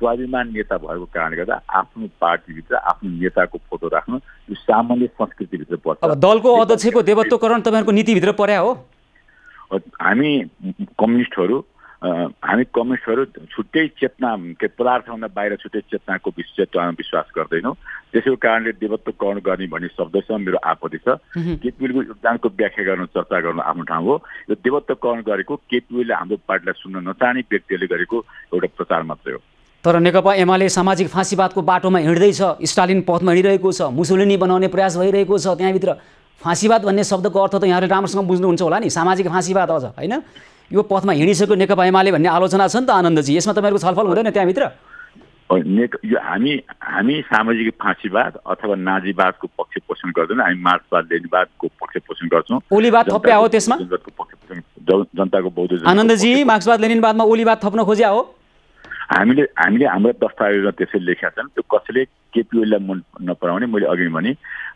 स्वाभिमान नेता भएको कारणले गर्दा आफ्नो पार्टीभित्र आफ्नो नेताको फोटो राख्नु यो सामान्य संस्कृतिभित्र पर्छ। अब दलको अध्यक्षको देवत्वकरण तपाईँहरूको नीतिभित्र पर्या हो? हामी कम्युनिस्टहरू छुट्टै चेतना पदार्थभन्दा बाहिर छुट्टै चेतनाको विश्वास गर्दैनौँ। त्यसैको कारणले देवत्वकरण गर्ने भन्ने शब्दसँग मेरो आपत्ति छ। केपीओलीको योगदानको व्याख्या गर्न, चर्चा गर्न आफ्नो ठाउँ हो। यो देवत्वकरण गरेको केपीओलीले हाम्रो पार्टीलाई सुन्न नचाहने व्यक्तिहरूले गरेको एउटा प्रचार मात्रै हो। तर नेकपा एमाले सामाजिक फाँसीवादको बाटोमा हिँड्दैछ, स्टालिन पथमा हिँडिरहेको छ, मुसोलिनी बनाउने प्रयास भइरहेको छ। त्यहाँभित्र फाँसीवाद भन्ने शब्दको अर्थ त यहाँले राम्रोसँग बुझ्नुहुन्छ होला नि, सामाजिक फाँसीवाद अझ होइन? यो पथमा हिँडिसक्यो नेकपा एमाले भन्ने आलोचना छ नि त आनन्दजी। यसमा तपाईँहरूको छलफल हुँदैन त्यहाँभित्र? हामी सामाजिक फाँसीवाद अथवा नाजीवादको पक्ष पोषण गर्दैन। हामी मार्क्सवाद लेनिनवादको पक्ष पोषण गर्छौँ। ओलीवाद थप्या हो त्यसमा? जनताको बौद्धिक आनन्दजी, मार्क्सवाद लेनिनवादमा ओलीवाद थप्न खोज्या हो? हामीले हाम्रो दस्तावेजमा त्यसरी लेखेका छन्। त्यो कसैले केपी ओलीलाई मन नपराउने। मैले अघि भने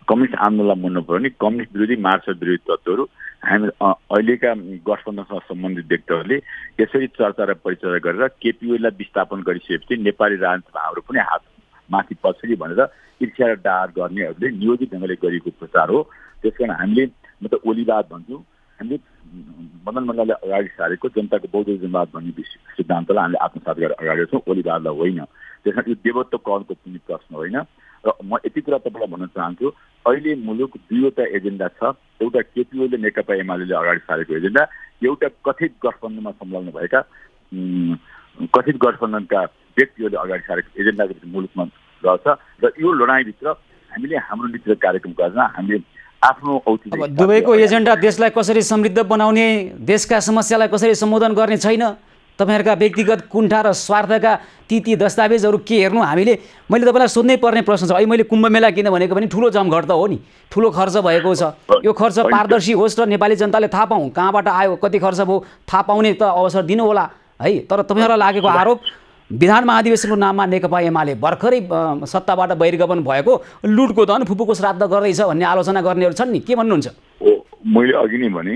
कम्युनिस्ट आन्दोलनलाई मन नपर्यो भने कम्युनिस्ट विरोधी मार्क्सवाद विरोधी तत्त्वहरू हामी अहिलेका गठबन्धनसँग सम्बन्धित व्यक्तिहरूले यसरी चर्चा र परिचर्चा गरेर केपी ओलीलाई विस्थापन गरिसकेपछि नेपाली राजनीतिमा हाम्रो पनि हात माथि पछाडि भनेर ईर्ष्या र डार गर्नेहरूले नियोजित ढङ्गले गरिएको प्रचार हो। त्यसकारण हामीले म त ओलीवाद भन्छु, हामीले मदन मल्लले अगाडि सारेको जनताको बौद्ध जनवाद भन्ने सिद्धान्तलाई हामीले आत्मसात गरेर अगाडि छौँ, ओलीवादलाई होइन। त्यसकारण यो देवत्व कलको कुनै प्रश्न होइन। र म यति कुरा तपाईँलाई भन्न चाहन्छु, अहिले मुलुक दुईवटा एजेन्डा छ। एउटा केपी ओलीले नेकपा एमाले अगाडि सारेको एजेन्डा, एउटा कथित गठबन्धनमा संलग्न भएका कथित गठबन्धनका व्यक्तिहरूले अगाडि सारेको एजेन्डाको मुलुकमा रहेछ। र यो लडाइँभित्र हामीले हाम्रो नीति र कार्यक्रम गर्न हामीले आफ्नो औचित्य दुवैको एजेन्डा देशलाई कसरी समृद्ध बनाउने, देशका समस्यालाई कसरी सम्बोधन गर्ने छैन। तपाईहरुका व्यक्तिगत कुण्ठा र स्वार्थका ती दस्तावेजहरू के हेर्नु। मैले तपाईलाई सोध्नै पर्ने प्रश्न छ। अहिले मैले कुम्भ मेला किन भनेको पनि ठुलो जमघट त हो नि, ठुलो खर्च भएको छ। यो खर्च पारदर्शी होस् र नेपाली जनताले थाहा पाऊँ कहाँबाट आयो, कति खर्च भयो थाहा पाउने त अवसर दिनु होला है। तर तपाईहरुलाई लागेको आरोप विधान महाधिवेशनको नाममा नेकपा एमाले भर्खरै सत्ताबाट बहिर्गमन भएको लुटको धन फुपूको श्राद्ध गर्दैछ भन्ने आलोचना गर्नेहरू छन् नि, के भन्नुहुन्छ? मैले अघि नै भने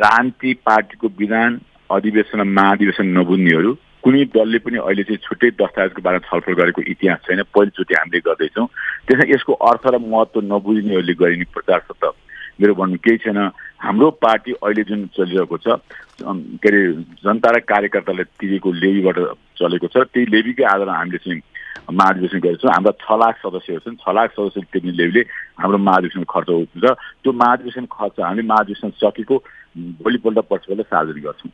राजनीति पार्टीको विधान अधिवेशन महाधिवेशन नबुझ्नेहरू कुनै दलले पनि अहिले चाहिँ छुट्टै दस्तावेजको बारेमा छलफल गरेको इतिहास छैन। पहिलोचोटि हामीले गर्दैछौँ। त्यसमा यसको अर्थ र महत्त्व नबुझ्नेहरूले गरिने प्रचार छ त मेरो भन्नु केही छैन। हाम्रो पार्टी अहिले जुन चलिरहेको छ के अरे जनता र कार्यकर्ताले तिरेको लेबीबाट चलेको छ, त्यही लेबीकै आधारमा हामीले चाहिँ महाधिवेशन गरेको छौँ। हाम्रा 6 लाख सदस्यहरू छन्। 6 लाख सदस्य तिर्ने लेबीले हाम्रो महाधिवेशन खर्च हुन्छ। त्यो महाधिवेशन खर्च हामीले महाधिवेशन सकेको भोलिपल्ट पर्सिपल्ट सार्वजनिक गर्छौँ।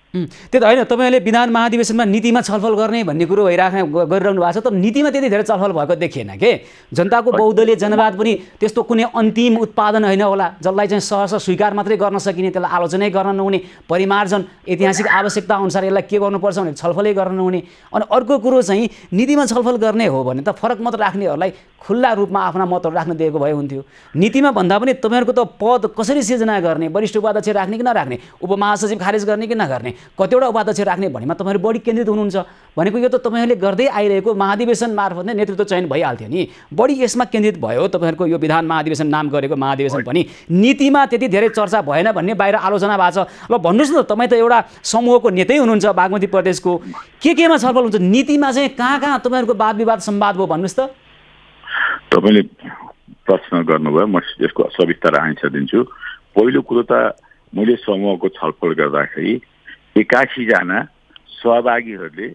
त्यो त होइन, तपाईँहरूले विधान महाधिवेशनमा नीतिमा छलफल गरिरहनु भएको छ, तर नीतिमा त्यति धेरै छलफल भएको देखिएन के। जनताको बहुदलीय जनवाद पनि त्यस्तो कुनै अन्तिम उत्पादन होइन होला जसलाई चाहिँ सहसा स्वीकार मात्रै गर्न सकिने, त्यसलाई आलोचनै गर्न नहुने, परिमार्जन ऐतिहासिक आवश्यकता अनुसार यसलाई के गर्नुपर्छ भने छलफलै गर्न नहुने। अनि अर्को कुरो चाहिँ नीतिमा छलफल गर्ने हो भने त फरक मत राख्नेहरूलाई खुल्ला रूपमा आफ्ना मतहरू राख्न दिएको भए हुन्थ्यो। नीतिमा भन्दा पनि तपाईँहरूको त पद कसरी सिर्जना गर्ने, वरिष्ठ उपाध्यक्ष राख्ने कि नराख्ने, उपमहासचिव खारेज गर्ने कि नगर्ने, कतिवटा उपाध्यक्ष राख्ने भन्नेमा तपाईँहरू बढी केन्द्रित हुनुहुन्छ भनेको यो त तपाईँहरूले गर्दै आइरहेको महाधिवेशन मार्फत नै नेतृत्व चयन भइहाल्थ्यो नि। बढी यसमा केन्द्रित भयो तपाईँहरूको यो विधान महाधिवेशन नाम गरेको महाधिवेशन पनि नीतिमा त्यति धेरै चर्चा भएन भन्ने बाहिर आलोचना भएको छ। ल भन्नुहोस् न, तपाईँ त एउटा समूहको नेतै हुनुहुन्छ बागमती प्रदेशको, केमा छलफल हुन्छ नीतिमा चाहिँ कहाँ तपाईँहरूको वाद विवाद संवाद भयो भन्नुहोस् त। तपाईँले प्रश्न गर्नुभयो, म यसको सविस्तार आन्सर दिन्छु। पहिलो कुरो त मैले समूहको छलफल गर्दाखेरि 81जना सहभागीहरूले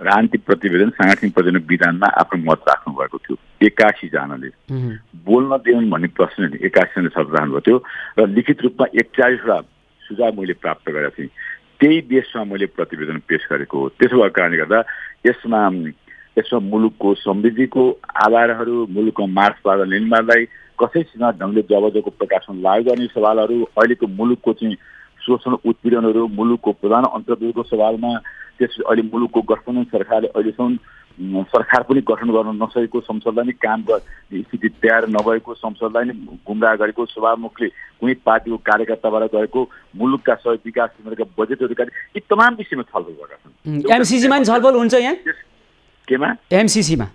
राजनीतिक प्रतिवेदन सांगठनिक प्रतिवेदन विधानमा आफ्नो मत राख्नु भएको थियो। 81जनाले बोल्न दिउन् भन्ने प्रश्न 81जनाले छलफल राख्नुभएको थियो र लिखित रूपमा 41वटा सुझाव मैले प्राप्त गरेको थिएँ। त्यही बेसमा मैले प्रतिवेदन पेश गरेको हो। त्यसो भएको कारणले गर्दा यसमा मुलुकको समृद्धिको आधारहरू, मुलुकको मार्क्सवाद लेनिनवादलाई कसैसँग ढङ्गले जबरजको प्रकाशन लागू गर्ने सवालहरू, अहिलेको मुलुकको चाहिँ शोषण उत्पीडनहरू, मुलुकको प्रधान अन्तर्गतको सवालमा, त्यसपछि अहिले मुलुकको गठबन्धन सरकारले अहिलेसम्म सरकार पनि गठन गर्न नसकेको, संसदलाई नै काम गर्ने स्थिति तयार नभएको, संसदलाई नै गुमराह गरेको, सभामुखले कुनै पार्टीको कार्यकर्ताबाट गएको, मुलुकका सबै विकास केन्द्रका बजेट अधिकारी, यी तमाम विषयमा छलफल गरेका छन्। एमसीसीमा नि छलफल हुन्छ यहाँ? केमा? एमसीसीमा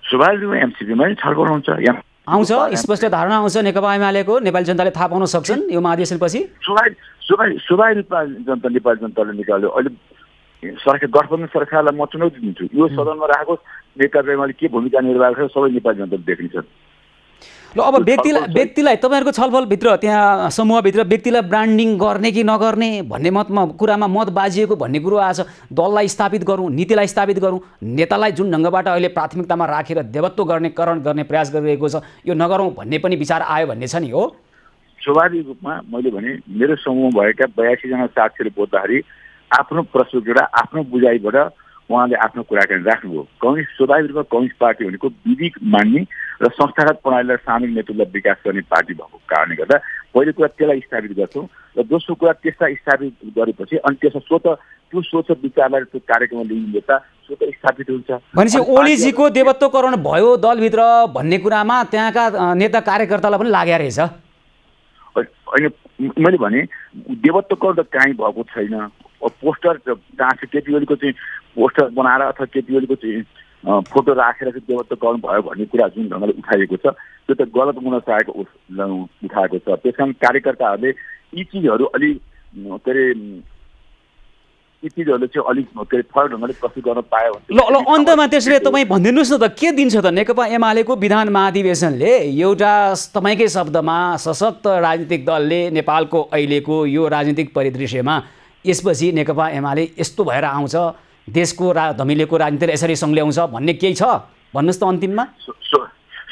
स्वाभाविक रूपमा एमसीसीमा नि छलफल हुन्छ। यहाँ आउँछ स्पष्ट धारणा आउँछ नेकपा एमालेको, नेपाली जनताले थाहा पाउन सक्छन् यो महाधिवेशनपछि। स्वाभाविक रूपमा नेपाली जनताले निकाल्यो। अहिले सरकार गठबन्धन सरकारलाई म चुनौती दिन्छु, यो सदनमा राखेको नेकपा एमाले के भूमिका निर्वाह गरेको सबै नेपाली जनताले देख्नेछन्। ल अब व्यक्तिलाई तपाईँहरूको छलफलभित्र त्यहाँ समूहभित्र व्यक्तिलाई ब्रान्डिङ गर्ने कि नगर्ने भन्ने कुरामा मत बाजिएको भन्ने कुरो आएको छ। दललाई स्थापित गरौँ, नीतिलाई स्थापित गरौँ, नेतालाई जुन ढङ्गबाट अहिले प्राथमिकतामा राखेर देवत्व गर्ने प्रयास गरिरहेको छ यो नगरौँ भन्ने पनि विचार आयो भन्ने छ नि हो। स्वाभाविक रूपमा मैले भने मेरो समूह भएका 82जना साथीहरूले बोल्दाखेरि आफ्नो प्रस्तुतिबाट आफ्नो बुझाइबाट उहाँले आफ्नो कुराकानी राख्नुभयो। कम्युनिस्ट स्वाभाविक रूपमा कम्युनिस्ट पार्टी भनेको विधि मान्ने र संस्थागत प्रणालीलाई सामूहिक नेतृत्व विकास गर्ने पार्टी भएको कारणले गर्दा पहिलो कुरा त्यसलाई स्थापित गर्छौँ र दोस्रो कुरा त्यसलाई स्थापित गरेपछि अनि त्यसमा त्यो सोच विचारलाई त्यो कार्यक्रममा लिइन्छ स्वत स्थापित हुन्छ। भनेपछि ओलीजीको देवत्वकरण भयो दलभित्र भन्ने कुरामा त्यहाँका नेता कार्यकर्तालाई पनि लागेको रहेछ। होइन मैले भने देवत्वकरण त काहीँ भएको छैन। पोस्टर जहाँ चाहिँ केपी ओलीको चाहिँ पोस्टर बनाएर अथवा केपी ओलीको चाहिँ फोटो राखेर चाहिँ देवत्व गर्नुभयो भन्ने कुरा जुन ढङ्गले उठाइएको छ त्यो त गलत हुन चाहेको उठाएको छ। त्यस कारण कार्यकर्ताहरूले यी चिजहरू अलि के अरे यी चिजहरूले चाहिँ अलिक के अरे फरक ढङ्गले प्रस्तुत गर्न पायो भने ल अन्तमा त्यसले तपाईँ भनिदिनुहोस् न त के दिन्छ त नेकपा एमालेको विधान महाधिवेशनले एउटा तपाईँकै शब्दमा सशक्त राजनीतिक दलले नेपालको अहिलेको यो राजनीतिक परिदृश्यमा यसपछि नेकपा एमाले यस्तो भएर आउँछ देशको धमिलेको राजनीतिलाई यसरी सङ्ल्याउँछ भन्ने केही छ भन्नुहोस् त अन्तिममा।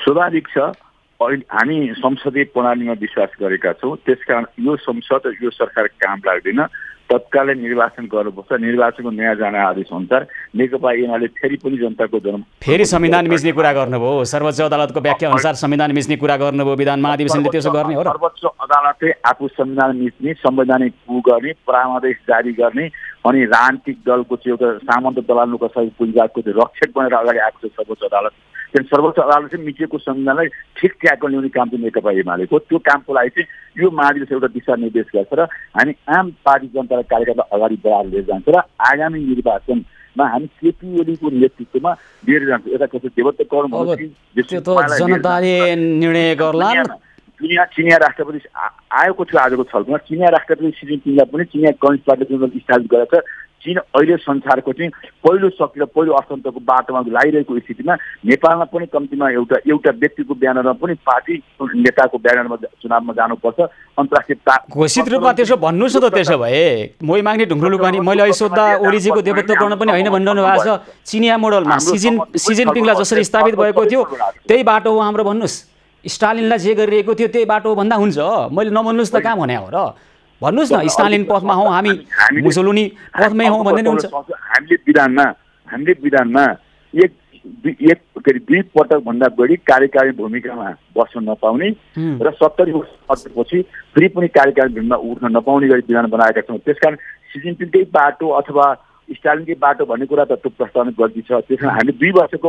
स्वाभाविक छ हामी संसदीय प्रणालीमा विश्वास गरेका छौँ। त्यसकारण यो संसद यो सरकार काम लाग्दैन तत्कालै निर्वाचन गर्नुपर्छ। निर्वाचनको नयाँ जाने आदेश अनुसार नेकपा एमाले फेरि पनि जनताको जन्म फेरि संविधान मिच्ने कुरा गर्नुभयो सर्वोच्च अदालतको व्याख्या अनुसार संविधान मिच्ने कुरा गर्नुभयो विधान महाधिवेशनले त्यसो गर्ने हो र सर्वोच्च अदालतले आफू संविधान मिच्ने संवैधानिक कु गर्ने परामर्श जारी गर्ने अनि राजनीतिक दलको चाहिँ एउटा सामन्त दलाल लोकशाही पुँजीवादको चाहिँ रक्षक बनेर अगाडि आएको छ सर्वोच्च अदालत। त्यहाँदेखि सर्वोच्च अदालत चाहिँ मिचेको संविधानलाई ठिक ट्र्याकमा ल्याउने काम चाहिँ नेकपा एमालेको त्यो कामको लागि चाहिँ यो महाधिवेशन एउटा दिशानिर्देश गर्छ र हामी आम पार्टी जनता र कार्यकर्ता अगाडि बढाएर लिएर जान्छ र आगामी निर्वाचनमा हामी केपी ओलीको नेतृत्वमा लिएर जान्छौँ। यता कसै देवत्व कौर जनताले निर्णय गर्ला। चिनिया राष्ट्रपति आएको थियो आजको छलफलमा चिनिया राष्ट्रपति सी जिनपिङलाई पनि चिनिया कम्युनिस्ट पार्टीले जुन स्थापित गरेको छ चीन अहिले संसारको चाहिँ पहिलो शक्ति र पहिलो अर्थतन्त्रको बाटोमा लागिरहेको स्थितिमा नेपालमा पनि कम्तीमा एउटा व्यक्तिको ब्यानरमा पनि पार्टी नेताको ब्यानरमा चुनावमा जानुपर्छ। अन्तर्राष्ट्रिय घोषित रूपमा त्यसो भन्नुहोस् न त। त्यसो भए मोही माग्ने ढुङ्ग्रो लुकानी मैले अहिले सोद्धा ओलीजीको देवत्व गर्न पनि होइन भनिरहनु भएको छ। चिनिया मोडलमा सी जिनपिङलाई जसरी स्थापित भएको थियो त्यही बाटो हो हाम्रो भन्नुहोस्। स्टालिनलाई जे गरिरहेको थियो त्यही बाटो भन्दा हुन्छ। मैले नभन्नुहोस् त कहाँ भने हो र भन्नुहोस् न। स्टालिन पथमा हौँ हामी मुसोलिनी पथमै हौँ भन्दै हुन्छ। हामीले विधानमा एक दुई पटक भन्दा बढी कार्यकारी भूमिकामा बस्न नपाउने र 70 वर्षपछि फेरि पनि कार्यकारी भूमिकामा उठ्न नपाउने गरी विधान बनाएका छौँ। त्यसकारण सी जिनपिङकै बाटो अथवा स्टालिनकै बाटो भन्ने कुरा त त्यो प्रस्तावना गल्ती छ। त्यसकारण हामी 2 वर्षको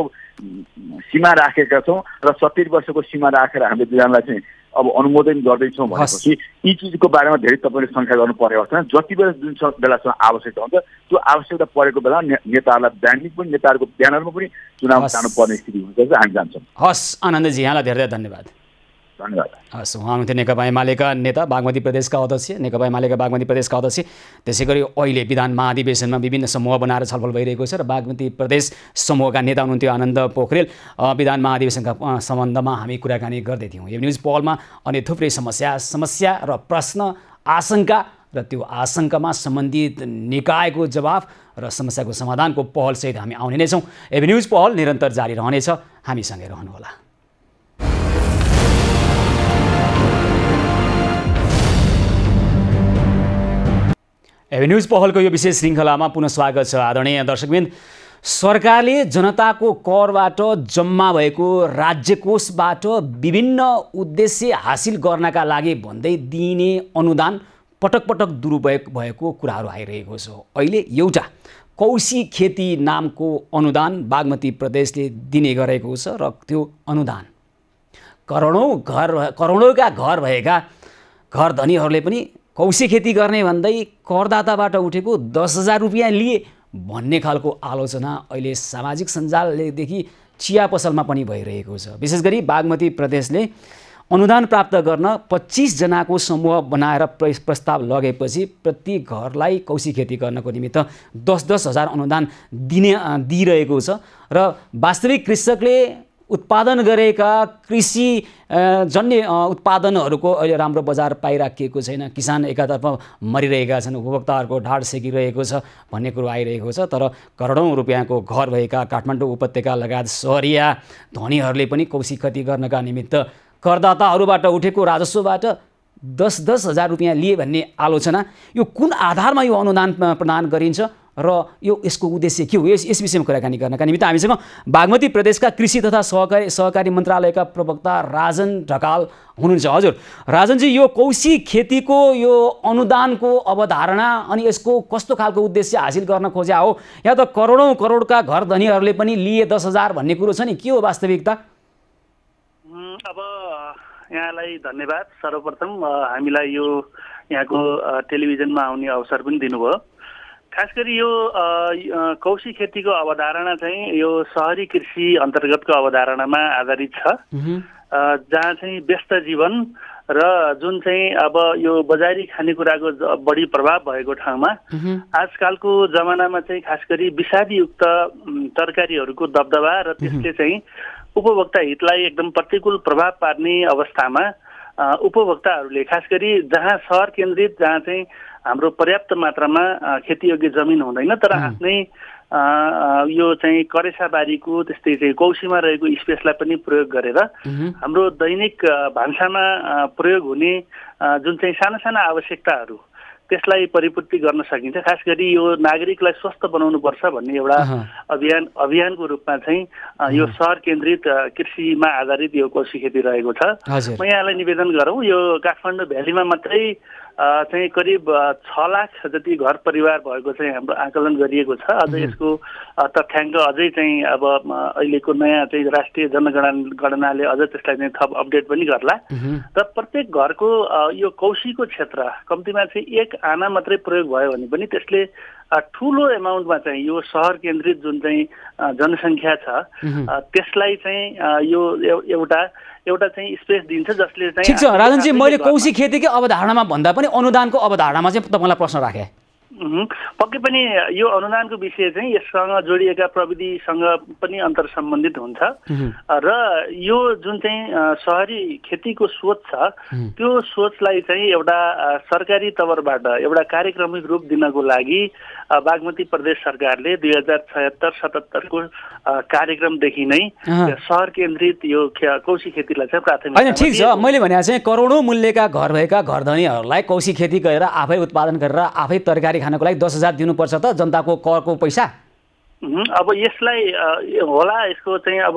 सीमा राखेका छौँ र 70 वर्षको सीमा राखेर हामीले विधानलाई चाहिँ अब अनुमोदन गर्दैछौँ भनेपछि यी चिजको बारेमा धेरै तपाईँले सङ्ख्या गर्नु परेको छ। जति बेला जुन बेलासम्म आवश्यकता हुन्छ त्यो आवश्यकता परेको बेला नेताहरूलाई ब्यान्डिङ पनि नेताहरूको ब्यानरमा पनि चुनाव जानुपर्ने स्थिति हुन्छ हामी जान्छौँ। हस् आनन्दजी यहाँलाई धेरै धेरै धन्यवाद। धन्यवाद। हस् उहाँ हुनुहुन्थ्यो नेकपा एमालेका नेता बागमती प्रदेशका अध्यक्ष नेकपा एमालेका बागमती प्रदेशका अध्यक्ष। त्यसै गरी अहिले विधान महाधिवेशनमा विभिन्न समूह बनाएर छलफल भइरहेको छ र बागमती प्रदेश समूहका नेता हुनुहुन्थ्यो आनन्द पोखरेल। विधान महाधिवेशनका सम्बन्धमा हामी कुराकानी गर्दै थियौँ। यो न्युज पहलमा अनि थुप्रै समस्या र प्रश्न आशंका र त्यो आशंकामा सम्बन्धित निकायको जवाफ र समस्याको समाधानको पहलसहित हामी आउने नै छौँ। एबी न्युज पहल निरन्तर जारी रहनेछ। हामीसँगै रहनुहोला। एबी न्युज पहलको यो विशेष श्रृङ्खलामा पुनः स्वागत छ। आदरणीय दर्शकवृन्द, सरकारले जनताको करबाट जम्मा भएको राज्य कोषबाट विभिन्न उद्देश्य हासिल गर्नका लागि भन्दै दिइने अनुदान पटक पटक दुरुपयोग भएको कुराहरू आइरहेको छ। अहिले एउटा कौशी खेती नामको अनुदान बागमती प्रदेशले दिने गरेको छ र त्यो अनुदान करोडौँका घर भएका घर धनीहरूले पनि कौशी खेती गर्ने भन्दै करदाताबाट उठेको 10,000 रुपियाँ लिए भन्ने खालको आलोचना अहिले सामाजिक सञ्जालदेखि चिया पसलमा पनि भइरहेको छ। विशेष गरी बागमती प्रदेशले अनुदान प्राप्त गर्न 25 जनाको समूह बनाएर प्रस्ताव लगेपछि प्रति घरलाई कौशी खेती गर्नको निमित्त 10-10 हजार अनुदान दिइरहेको छ र वास्तविक कृषकले उत्पादन गरेका कृषि जन्य उत्पादनहरूको अहिले राम्रो बजार पाइराखिएको छैन। किसान एकातर्फ मरिरहेका छन्, उपभोक्ताहरूको ढाड सेकिरहेको छ भन्ने कुरो आइरहेको छ। तर करोडौँ रुपियाँको घर भएका काठमाडौँ उपत्यका लगायत सहरिया धनीहरूले पनि कौशी खेती गर्नका निमित्त करदाताहरूबाट उठेको राजस्वबाट 10-10 हजार रुपियाँ लिए भन्ने आलोचना, यो कुन आधारमा यो अनुदान प्रदान गरिन्छ र यसको उद्देश्य के हो, यस विषयमा कुराकानी गर्नका निमित्त हामीसँग बागमती प्रदेशका कृषि तथा सहकारी मन्त्रालयका प्रवक्ता राजन ढकाल हुनुहुन्छ। हजुर राजनजी, यो कौशी खेतीको यो अनुदानको अवधारणा अनि यसको कस्तो खालको उद्देश्य हासिल गर्न खोज्या हो? या त करोडका घर धनीहरूले पनि लिए 10,000 भन्ने कुरो छ नि, के हो वास्तविकता? अब यहाँलाई धन्यवाद। सर्वप्रथम हामीलाई यो यहाँको टेलिभिजनमा आउने अवसर पनि दिनुभयो। खास गरी यो कौशी खेतीको अवधारणा चाहिँ यो शहरी कृषि अन्तर्गतको अवधारणामा आधारित छ, जहाँ चाहिँ व्यस्त जीवन र जुन चाहिँ अब यो बजारी खानेकुराको बढी प्रभाव भएको ठाउँमा आजकलको जमानामा चाहिँ खास गरी विषादीयुक्त तरकारीहरूको दबदबा र त्यसले चाहिँ उपभोक्ता हितलाई एकदम प्रतिकूल प्रभाव पार्ने अवस्थामा उपभोक्ताहरूले खास गरी जहाँ सहर केन्द्रित, जहाँ चाहिँ हाम्रो पर्याप्त मात्रामा खेतीयोग्य जमिन हुँदैन तर आफ्नै यो चाहिँ करेसाबारीको त्यस्तै चाहिँ कौशीमा रहेको स्पेसलाई पनि प्रयोग गरेर हाम्रो दैनिक भान्सामा प्रयोग हुने जुन चाहिँ साना साना आवश्यकताहरू त्यसलाई परिपूर्ति गर्न सकिन्छ। खास गरी यो नागरिकलाई स्वस्थ बनाउनु पर्छ भन्ने एउटा अभियानको रूपमा चाहिँ यो सहर केन्द्रित कृषिमा आधारित यो कौशी खेती रहेको छ। म यहाँलाई निवेदन गरौँ, यो काठमाडौँ भ्यालीमा मात्रै चाहिँ करिब 6 लाख जति घर परिवार भएको चाहिँ हाम्रो आकलन गरिएको छ। अझ यसको तथ्याङ्क अझै चाहिँ अब अहिलेको नयाँ चाहिँ राष्ट्रिय जनगणनाले अझ त्यसलाई चाहिँ थप अपडेट पनि गर्ला। र प्रत्येक घरको यो कौशीको क्षेत्र कम्तीमा चाहिँ 1 आना मात्रै प्रयोग भयो भने पनि त्यसले ठुलो एमाउन्टमा चाहिँ यो सहर केन्द्रित जुन चाहिँ जनसङ्ख्या छ त्यसलाई चाहिँ यो एउटा चाहिँ स्पेस दिन्छ जसले चाहिँ। ठिक छ राजनजी, मैले कौशी खेतीकै अवधारणामा भन्दा पनि अनुदानको अवधारणामा चाहिँ तपाईँलाई प्रश्न राखेँ। पक्कै पनि यो अनुदानको विषय चाहिँ यससँग जोडिएका प्रविधिसँग पनि अन्तर सम्बन्धित हुन्छ र यो जुन चाहिँ सहरी खेतीको सोच छ त्यो सोचलाई चाहिँ एउटा सरकारी तवरबाट एउटा कार्यक्रमिक रूप दिनको लागि बागमती प्रदेश सरकारले 2076-77 को कार्यक्रमदेखि नै सहर केन्द्रित यो कौशी खेतीलाई चाहिँ प्राथमिकता। हैन ठिक छ, मैले भने चाहिँ करोडौं मूल्यका घर भएका घरधनीहरूलाई कौशी खेती गरेर आफै उत्पादन गरेर आफै तरकारी खानको लागि 10,000 दिनुपर्छ त जनताको करको पैसा। अब यसलाई होला, यसको चाहिँ अब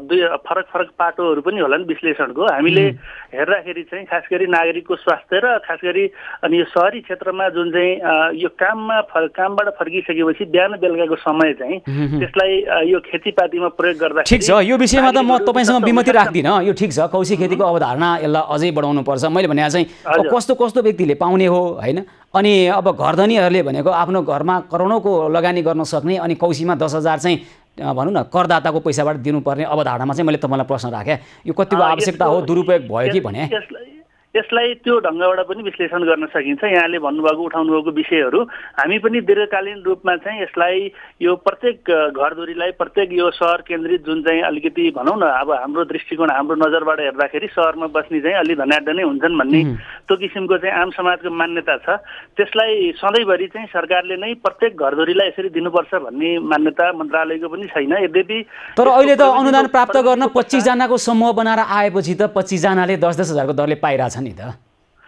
दुई फरक पाटोहरू पनि होला नि विश्लेषणको। हामीले हेर्दाखेरि चाहिँ खास गरी नागरिकको स्वास्थ्य र खास गरी अनि यो सहरी क्षेत्रमा जुन चाहिँ यो कामबाट फर्किसकेपछि बिहान बेलुकाको समय चाहिँ त्यसलाई यो खेतीपातीमा प्रयोग गर्दा ठिक छ। यो विषयमा त म तपाईसँग विमति राख्दिनँ। यो ठिक छ, कौशी खेतीको अवधारणा यसलाई अझै बढाउनु पर्छ। मैले भने चाहिँ कस्तो व्यक्तिले पाउने हो हैन, अनि अब घरधनीहरूले भनेको आफ्नो घरमा करोडौँको लगानी गर्न सक्ने अनि कौशीमा 10,000 चाहिँ भनौँ न करदाताको पैसाबाट दिनुपर्ने अवधारणामा चाहिँ मैले तपाईँलाई प्रश्न राखेँ। यो कतिको आवश्यकता हो, दुरुपयोग भयो कि भने यसलाई त्यो ढङ्गबाट पनि विश्लेषण गर्न सकिन्छ। यहाँले भन्नुभएको उठाउनुभएको विषयहरू हामी पनि दीर्घकालीन रूपमा चाहिँ यसलाई यो प्रत्येक घरधुरीलाई प्रत्येक यो सहर केन्द्रित जुन चाहिँ अलिकति भनौँ न अब हाम्रो दृष्टिकोण हाम्रो नजरबाट हेर्दाखेरि सहरमा बस्ने चाहिँ अलि धनाढ्य नै हुन्छन् भन्ने त्यो किसिमको चाहिँ आम समाजको मान्यता छ। त्यसलाई सधैँभरि चाहिँ सरकारले नै प्रत्येक घरधुरीलाई यसरी दिनुपर्छ भन्ने मान्यता मन्त्रालयको पनि छैन। यद्यपि तर अहिले त अनुदान प्राप्त गर्न 25 जनाको समूह बनाएर आएपछि त 25 जनाले 10-10 हजारको दरले पाइरहेछन् नि त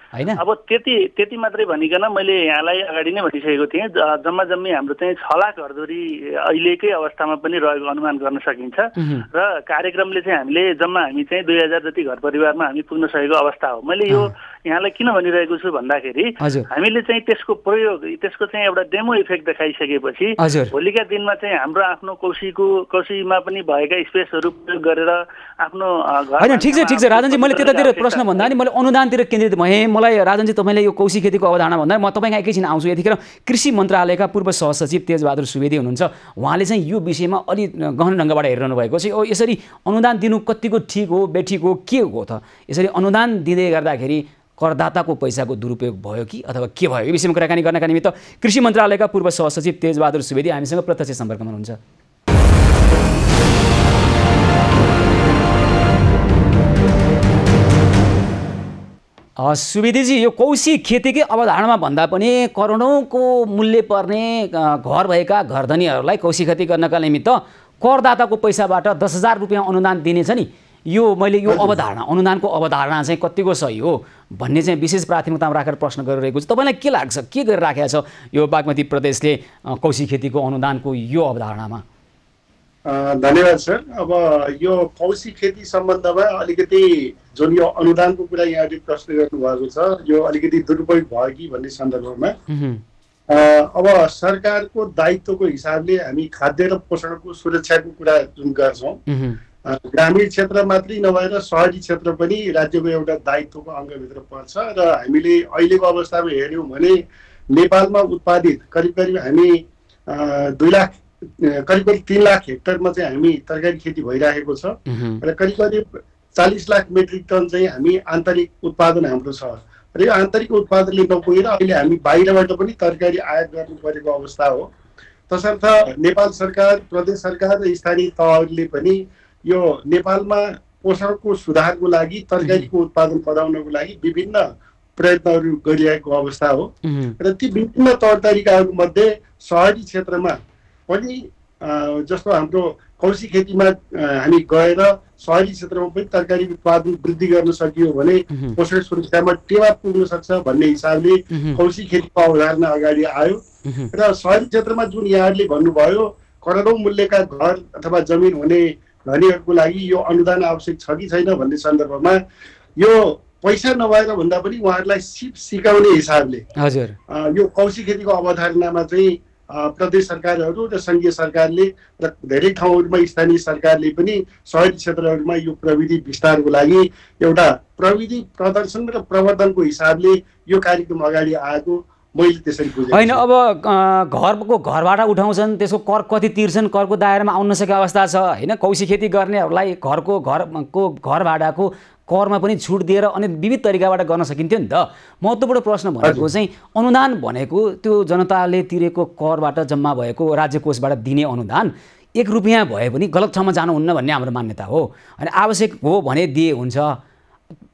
हैन। अब त्यति मात्रै भनिकन मैले यहाँलाई अगाडि नै भनिसकेको थिएँ, जम्मा हाम्रो चाहिँ 6 लाख घरधुरी अहिलेकै अवस्थामा पनि रहेको अनुमान गर्न सकिन्छ र कार्यक्रमले चाहिँ हामी चाहिँ 2000 जति घर परिवारमा हामी पुग्न सकेको अवस्था हो। मैले यो यहाँलाई किन भनिरहेको छु भन्दाखेरि हामीले चाहिँ त्यसको चाहिँ एउटा डेमो इफेक्ट देखाइसकेपछि भोलिका दिनमा चाहिँ हाम्रो आफ्नो कौशीमा पनि भएका स्पेसहरू प्रयोग गरेर आफ्नो हैन। ठिक छ राजनजी, मैले त्यतातिर प्रश्न भन्दा नि मैले अनुदानतिर केन्द्रित भएँ। मलाई राजनजी तपाईँले यो कौशी खेतीको अवधारणा भन्दा म तपाईँका एकैछिन आउँछु। यतिखेर कृषि मन्त्रालयका पूर्व सहसचिव तेजबहादुर सुवेदी हुनुहुन्छ। उहाँले चाहिँ यो विषयमा अलि गहन ढङ्गबाट हेरिरहनु भएको छ। यसरी अनुदान दिनु कतिको ठिक हो बेठिक हो के हो त? यसरी अनुदान दिँदै गर्दाखेरि करदाताको पैसाको दुरुपयोग भयो कि अथवा के भयो? यो विषयमा कुराकानी गर्नका निमित्त कृषि मन्त्रालयका पूर्व सहसचिव तेजबहादुर सुवेदी हामीसँग प्रत्यक्ष सम्पर्कमा हुनुहुन्छ। सुवेदीजी, यो कौशी खेतीकै अवधारणामा भन्दा पनि करोडौँको मूल्य पर्ने घर भएका घरधनीहरूलाई कौशी खेती गर्नका निमित्त करदाताको पैसाबाट 10,000 रुपियाँ अनुदान दिनेछ नि, यो मैले यो अवधारणा अनुदानको अवधारणा चाहिँ कतिको सही हो भन्ने चाहिँ विशेष प्राथमिकतामा राखेर प्रश्न गरिरहेको छु। तपाईँलाई के लाग्छ, के गरिराखेको छ यो बागमती प्रदेशले कौशी खेतीको अनुदानको यो अवधारणामा? धन्यवाद सर। अब यो कौशी खेती सम्बन्धमा अलिकति जुन यो अनुदानको कुरा यहाँले प्रश्न गर्नुभएको छ यो अलिकति दुरुपयोग भयो कि भन्ने सन्दर्भमा अब सरकारको दायित्वको हिसाबले हामी खाद्य र पोषणको सुरक्षाको कुरा जुन गर्छौँ, ग्रामीण क्षेत्र मात्रै नभएर सहरी क्षेत्र पनि राज्यको एउटा दायित्वको अङ्गभित्र पर्छ र हामीले अहिलेको अवस्थामा हेर्यौँ भने नेपालमा उत्पादित करिब हामी 2 लाख करिब 3 लाख हेक्टरमा चाहिँ हामी तरकारी खेती भइरहेको छ र करिब 40 लाख मेट्रिक टन चाहिँ हामी आन्तरिक उत्पादन हाम्रो छ र यो आन्तरिक उत्पादनले नपुगेर अहिले हामी बाहिरबाट पनि तरकारी आयात गर्नु परेको अवस्था हो। तसर्थ नेपाल सरकार, प्रदेश सरकार र स्थानीय तहहरूले पनि यो नेपालमा पोषणको सुधारको लागि, तरकारीको उत्पादन बढाउनको लागि विभिन्न प्रयत्नहरू गरिरहेको अवस्था हो र ती विभिन्न तौर तरिकाहरू मध्ये शहरी क्षेत्रमा पनि जस्तो हाम्रो कौशी खेतीमा हामी गएर शहरी क्षेत्रमा पनि तरकारी उत्पादन वृद्धि गर्न सकियो भने पोषण सुरक्षामा टेवा पुग्न सक्छ भन्ने हिसाबले कौशी खेतीको अवधारणा अगाडि आयो र शहरी क्षेत्रमा जुन यहाँहरूले भन्नुभयो करोडौं मूल्यका घर अथवा जमिन हुने धनीहरूको लागि यो अनुदान आवश्यक छ कि छैन भन्ने सन्दर्भमा यो पैसा नभएर भन्दा पनि उहाँहरूलाई सिकाउने हिसाबले हजुर यो कौशी खेतीको अवधारणामा चाहिँ प्रदेश सरकारहरू र संघीय सरकारले र धेरै ठाउँहरूमा स्थानीय सरकारले पनि शहरी क्षेत्रहरूमा यो प्रविधि विस्तारको लागि एउटा प्रविधि प्रदर्शन र प्रवर्धनको हिसाबले यो कार्यक्रम अगाडि आएको मैले त्यसरी बुझेँ। होइन, अब घरबाट उठाउँछन्, त्यसको कर कति तिर्छन्, करको दायरामा आउन नसकेको अवस्था छ होइन। कौशी खेती गर्नेहरूलाई घर भाडाको करमा पनि छुट दिएर अनि विविध तरिकाबाट गर्न सकिन्थ्यो नि त। महत्त्वपूर्ण प्रश्न भनेको चाहिँ अनुदान भनेको त्यो जनताले तिरेको करबाट जम्मा भएको राज्य कोषबाट दिने अनुदान 1 रुपियाँ भए पनि गलत ठाउँमा जानुहुन्न भन्ने हाम्रो मान्यता हो। अनि आवश्यक हो भने दिए हुन्छ।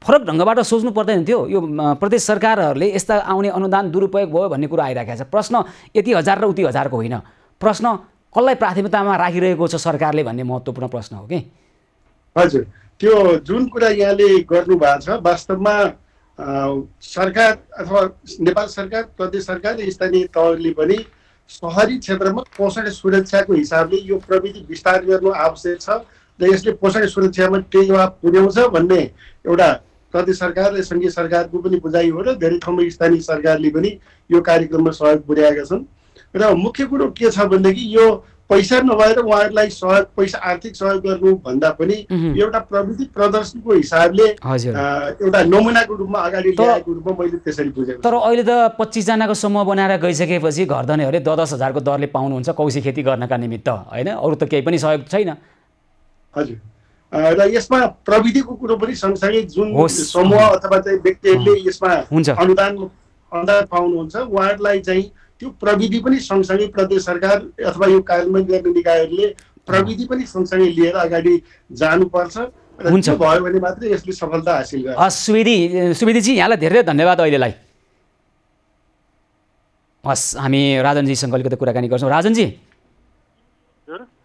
फरक ढङ्गबाट सोच्नु पर्दैन थियो। यो प्रदेश सरकारहरूले यस्ता आउने अनुदान दुरुपयोग भयो भन्ने कुरा आइरहेको छ। प्रश्न यति हजार र उति हजारको होइन, प्रश्न कसलाई प्राथमिकतामा राखिरहेको छ सरकारले भन्ने महत्त्वपूर्ण प्रश्न हो कि। हजुर, त्यो जुन कुरा यहाँले गर्नुभएको छ वास्तवमा सरकार अथवा नेपाल सरकार, प्रदेश सरकार र स्थानीय तहहरूले पनि शहरी क्षेत्रमा पोषण सुरक्षाको हिसाबले यो प्रविधि विस्तार गर्नु आवश्यक छ र यसले पोषण सुरक्षामा टेवा पुर्याउँछ भन्ने एउटा प्रदेश सरकार र संघीय सरकारको पनि बुझाइ हो र धेरै ठाउँमा स्थानीय सरकारले पनि यो कार्यक्रममा सहयोग पुर्याएका छन्। र मुख्य कुरो के छ भनेदेखि यो पैसा नभएर उहाँहरूलाई सहयोग, पैसा आर्थिक सहयोग गर्नु भन्दा पनि एउटा प्रविधि प्रदर्शनको हिसाबले एउटा नमुनाको रूपमा अगाडि ल्याएको रूपमा मैले त्यसरी बुझेको। तर अहिले त 25 जनाको समूह बनाएर गइसकेपछि घरधनीहरूले 10,000 हजारको दरले पाउनुहुन्छ कौशी खेती गर्नका निमित्त होइन, अरू त केही पनि सहयोग छैन। हजुर, र यसमा प्रविधिको कुरो पनि सँगसँगै जुन समूह अथवा चाहिँ व्यक्तिहरूले यसमा अनुदान पाउनुहुन्छ उहाँहरूलाई चाहिँ त्यो प्रविधि पनि सँगसँगै प्रदेश सरकार अथवा यो कार्यान्वयन गर्ने निकायहरूले प्रविधि पनि सँगसँगै लिएर अगाडि जानुपर्छ। हुन्छ, भयो भने मात्रै यसले सफलता हासिल गर्छ। सुवेदीजी यहाँलाई धेरै धन्यवाद। अहिलेलाई हस्, हामी राजनजीसँग अलिकति कुराकानी गर्छौँ। राजनजी,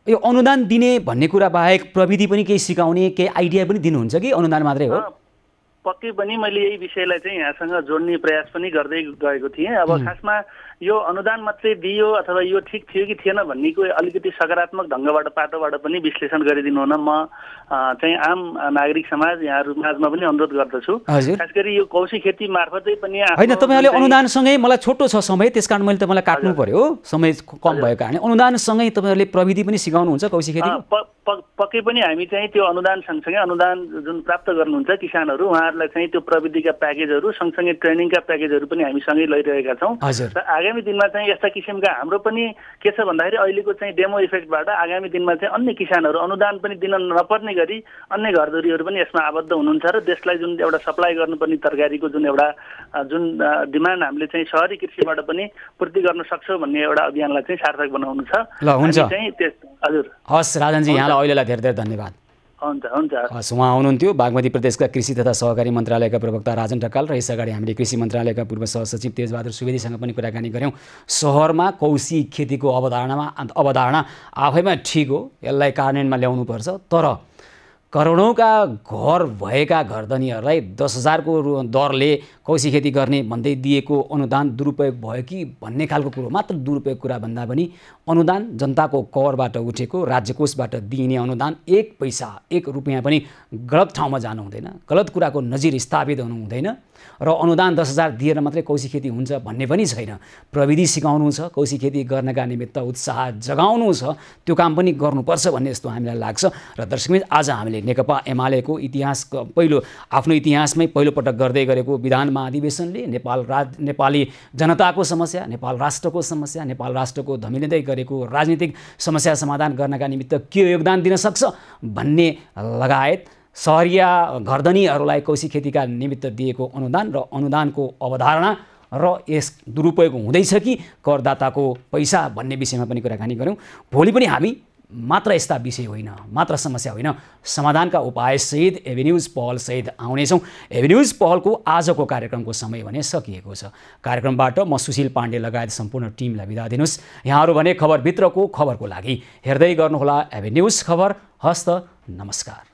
यो अनुदान दिने भन्ने कुरा बाहेक प्रविधि पनि केही सिकाउने, केही आइडिया पनि दिनुहुन्छ कि अनुदान मात्रै हो? पक्कै पनि मैले यही विषयलाई चाहिँ यहाँसँग जोड्ने प्रयास पनि गर्दै गएको थिएँ। अब खासमा यो अनुदान मात्रै दियो अथवा यो ठिक थियो कि थिएन भन्नेको अलिकति सकारात्मक ढङ्गबाट पाटोबाट पनि विश्लेषण गरिदिनु हुन म चाहिँ आम नागरिक समाज यहाँहरू माझमा पनि अनुरोध गर्दछु। खास गरी यो कौशी खेती मार्फतै पनि होइन, तपाईँहरूले अनुदानसँगै, मलाई छोटो छ समय त्यस कारण मैले तपाईँलाई काट्नु पर्यो, समय कम भएको कारणले, अनुदानसँगै तपाईँहरूले प्रविधि पनि सिकाउनुहुन्छ कौशी खेती? पक्कै पनि हामी चाहिँ त्यो अनुदान सँगसँगै अनुदान जुन प्राप्त गर्नुहुन्छ किसानहरू उहाँहरूलाई चाहिँ त्यो प्रविधिका प्याकेजहरू सँगसँगै ट्रेनिङका प्याकेजहरू पनि हामी सँगै लैरहेका छौँ। र आगामी दिनमा चाहिँ यस्ता किसिमका हाम्रो पनि के छ भन्दाखेरि अहिलेको चाहिँ डेमो इफेक्टबाट आगामी दिनमा चाहिँ अन्य किसानहरू अनुदान पनि दिन नपर्ने गरी अन्य घरधुरीहरू पनि यसमा आबद्ध हुनुहुन्छ र देशलाई जुन एउटा सप्लाई गर्नुपर्ने तरकारीको जुन एउटा जुन डिमान्ड हामीले चाहिँ शहरी कृषिबाट पनि पूर्ति गर्न सक्छौँ भन्ने एउटा अभियानलाई चाहिँ सार्थक बनाउनु छ। ल हुन्छ, हजुर। हस् राजनजी, यहाँलाई अहिलेलाई धेरै धेरै धन्यवाद। हुन्छ हुन्छ। हस्, उहाँ हुनुहुन्थ्यो बागमती प्रदेशका कृषि तथा सहकारी मन्त्रालयका प्रवक्ता राजन ढकाल र यसअगाडि हामीले कृषि मन्त्रालयका पूर्व सहसचिव तेजबहादुर सुवेदीसँग पनि कुराकानी गऱ्यौँ। सहरमा कौशी खेतीको अवधारणा आफैमा ठिक हो, यसलाई कार्यान्वयनमा ल्याउनुपर्छ, तर करोडौँका घर भएका घरधनीहरूलाई 10,000 को दरले कौशी खेती गर्ने भन्दै दिएको अनुदान दुरुपयोग भयो कि भन्ने खालको कुरो मात्र। दुरुपयोग कुरा भन्दा पनि अनुदान जनताको करबाट उठेको राज्य कोषबाट दिइने अनुदान 1 पैसा 1 रुपियाँ पनि गलत ठाउँमा जानु हुँदैन, गलत कुराको नजिर स्थापित हुनु हुँदैन। र अनुदान 10,000 दिएर मात्रै कौशी खेती हुन्छ भन्ने पनि छैन। प्रविधि सिकाउनु छ, कौशी खेती गर्नका निमित्त उत्साह जगाउनु छ, त्यो काम पनि गर्नुपर्छ भन्ने जस्तो हामीलाई लाग्छ। र दर्शकबिन आज हामीले नेकपा एमालेको इतिहास आफ्नो इतिहासमै पहिलोपटक गर्दै गरेको विधान महाधिवेशनले नेपाली जनताको समस्या, नेपाल राष्ट्रको समस्या, नेपाल राष्ट्रको धमिलिँदै गरेको राजनीतिक समस्या समाधान गर्नका निमित्त के योगदान दिन सक्छ भन्ने लगायत सहरिया घरधनीहरूलाई कौशी खेतीका निमित्त दिएको अनुदान र अनुदानको अवधारणा र यस दुरुपयोग हुँदैछ कि करदाताको पैसा भन्ने विषयमा पनि कुराकानी गऱ्यौँ। भोलि पनि हामी मात्र यस्ता विषय होइन, मात्र समस्या होइन, समाधानका उपायसहित एभेन्यूज पहलसहित आउनेछौँ। एभेन्यूज पहलको आजको कार्यक्रमको समय भने सकिएको छ। कार्यक्रमबाट म सुशील पाण्डे लगायत सम्पूर्ण टिमलाई बिदा दिनुहोस्। यहाँहरू भने खबरभित्रको खबरको लागि हेर्दै गर्नुहोला एभेन्यूज खबर। हस्त नमस्कार।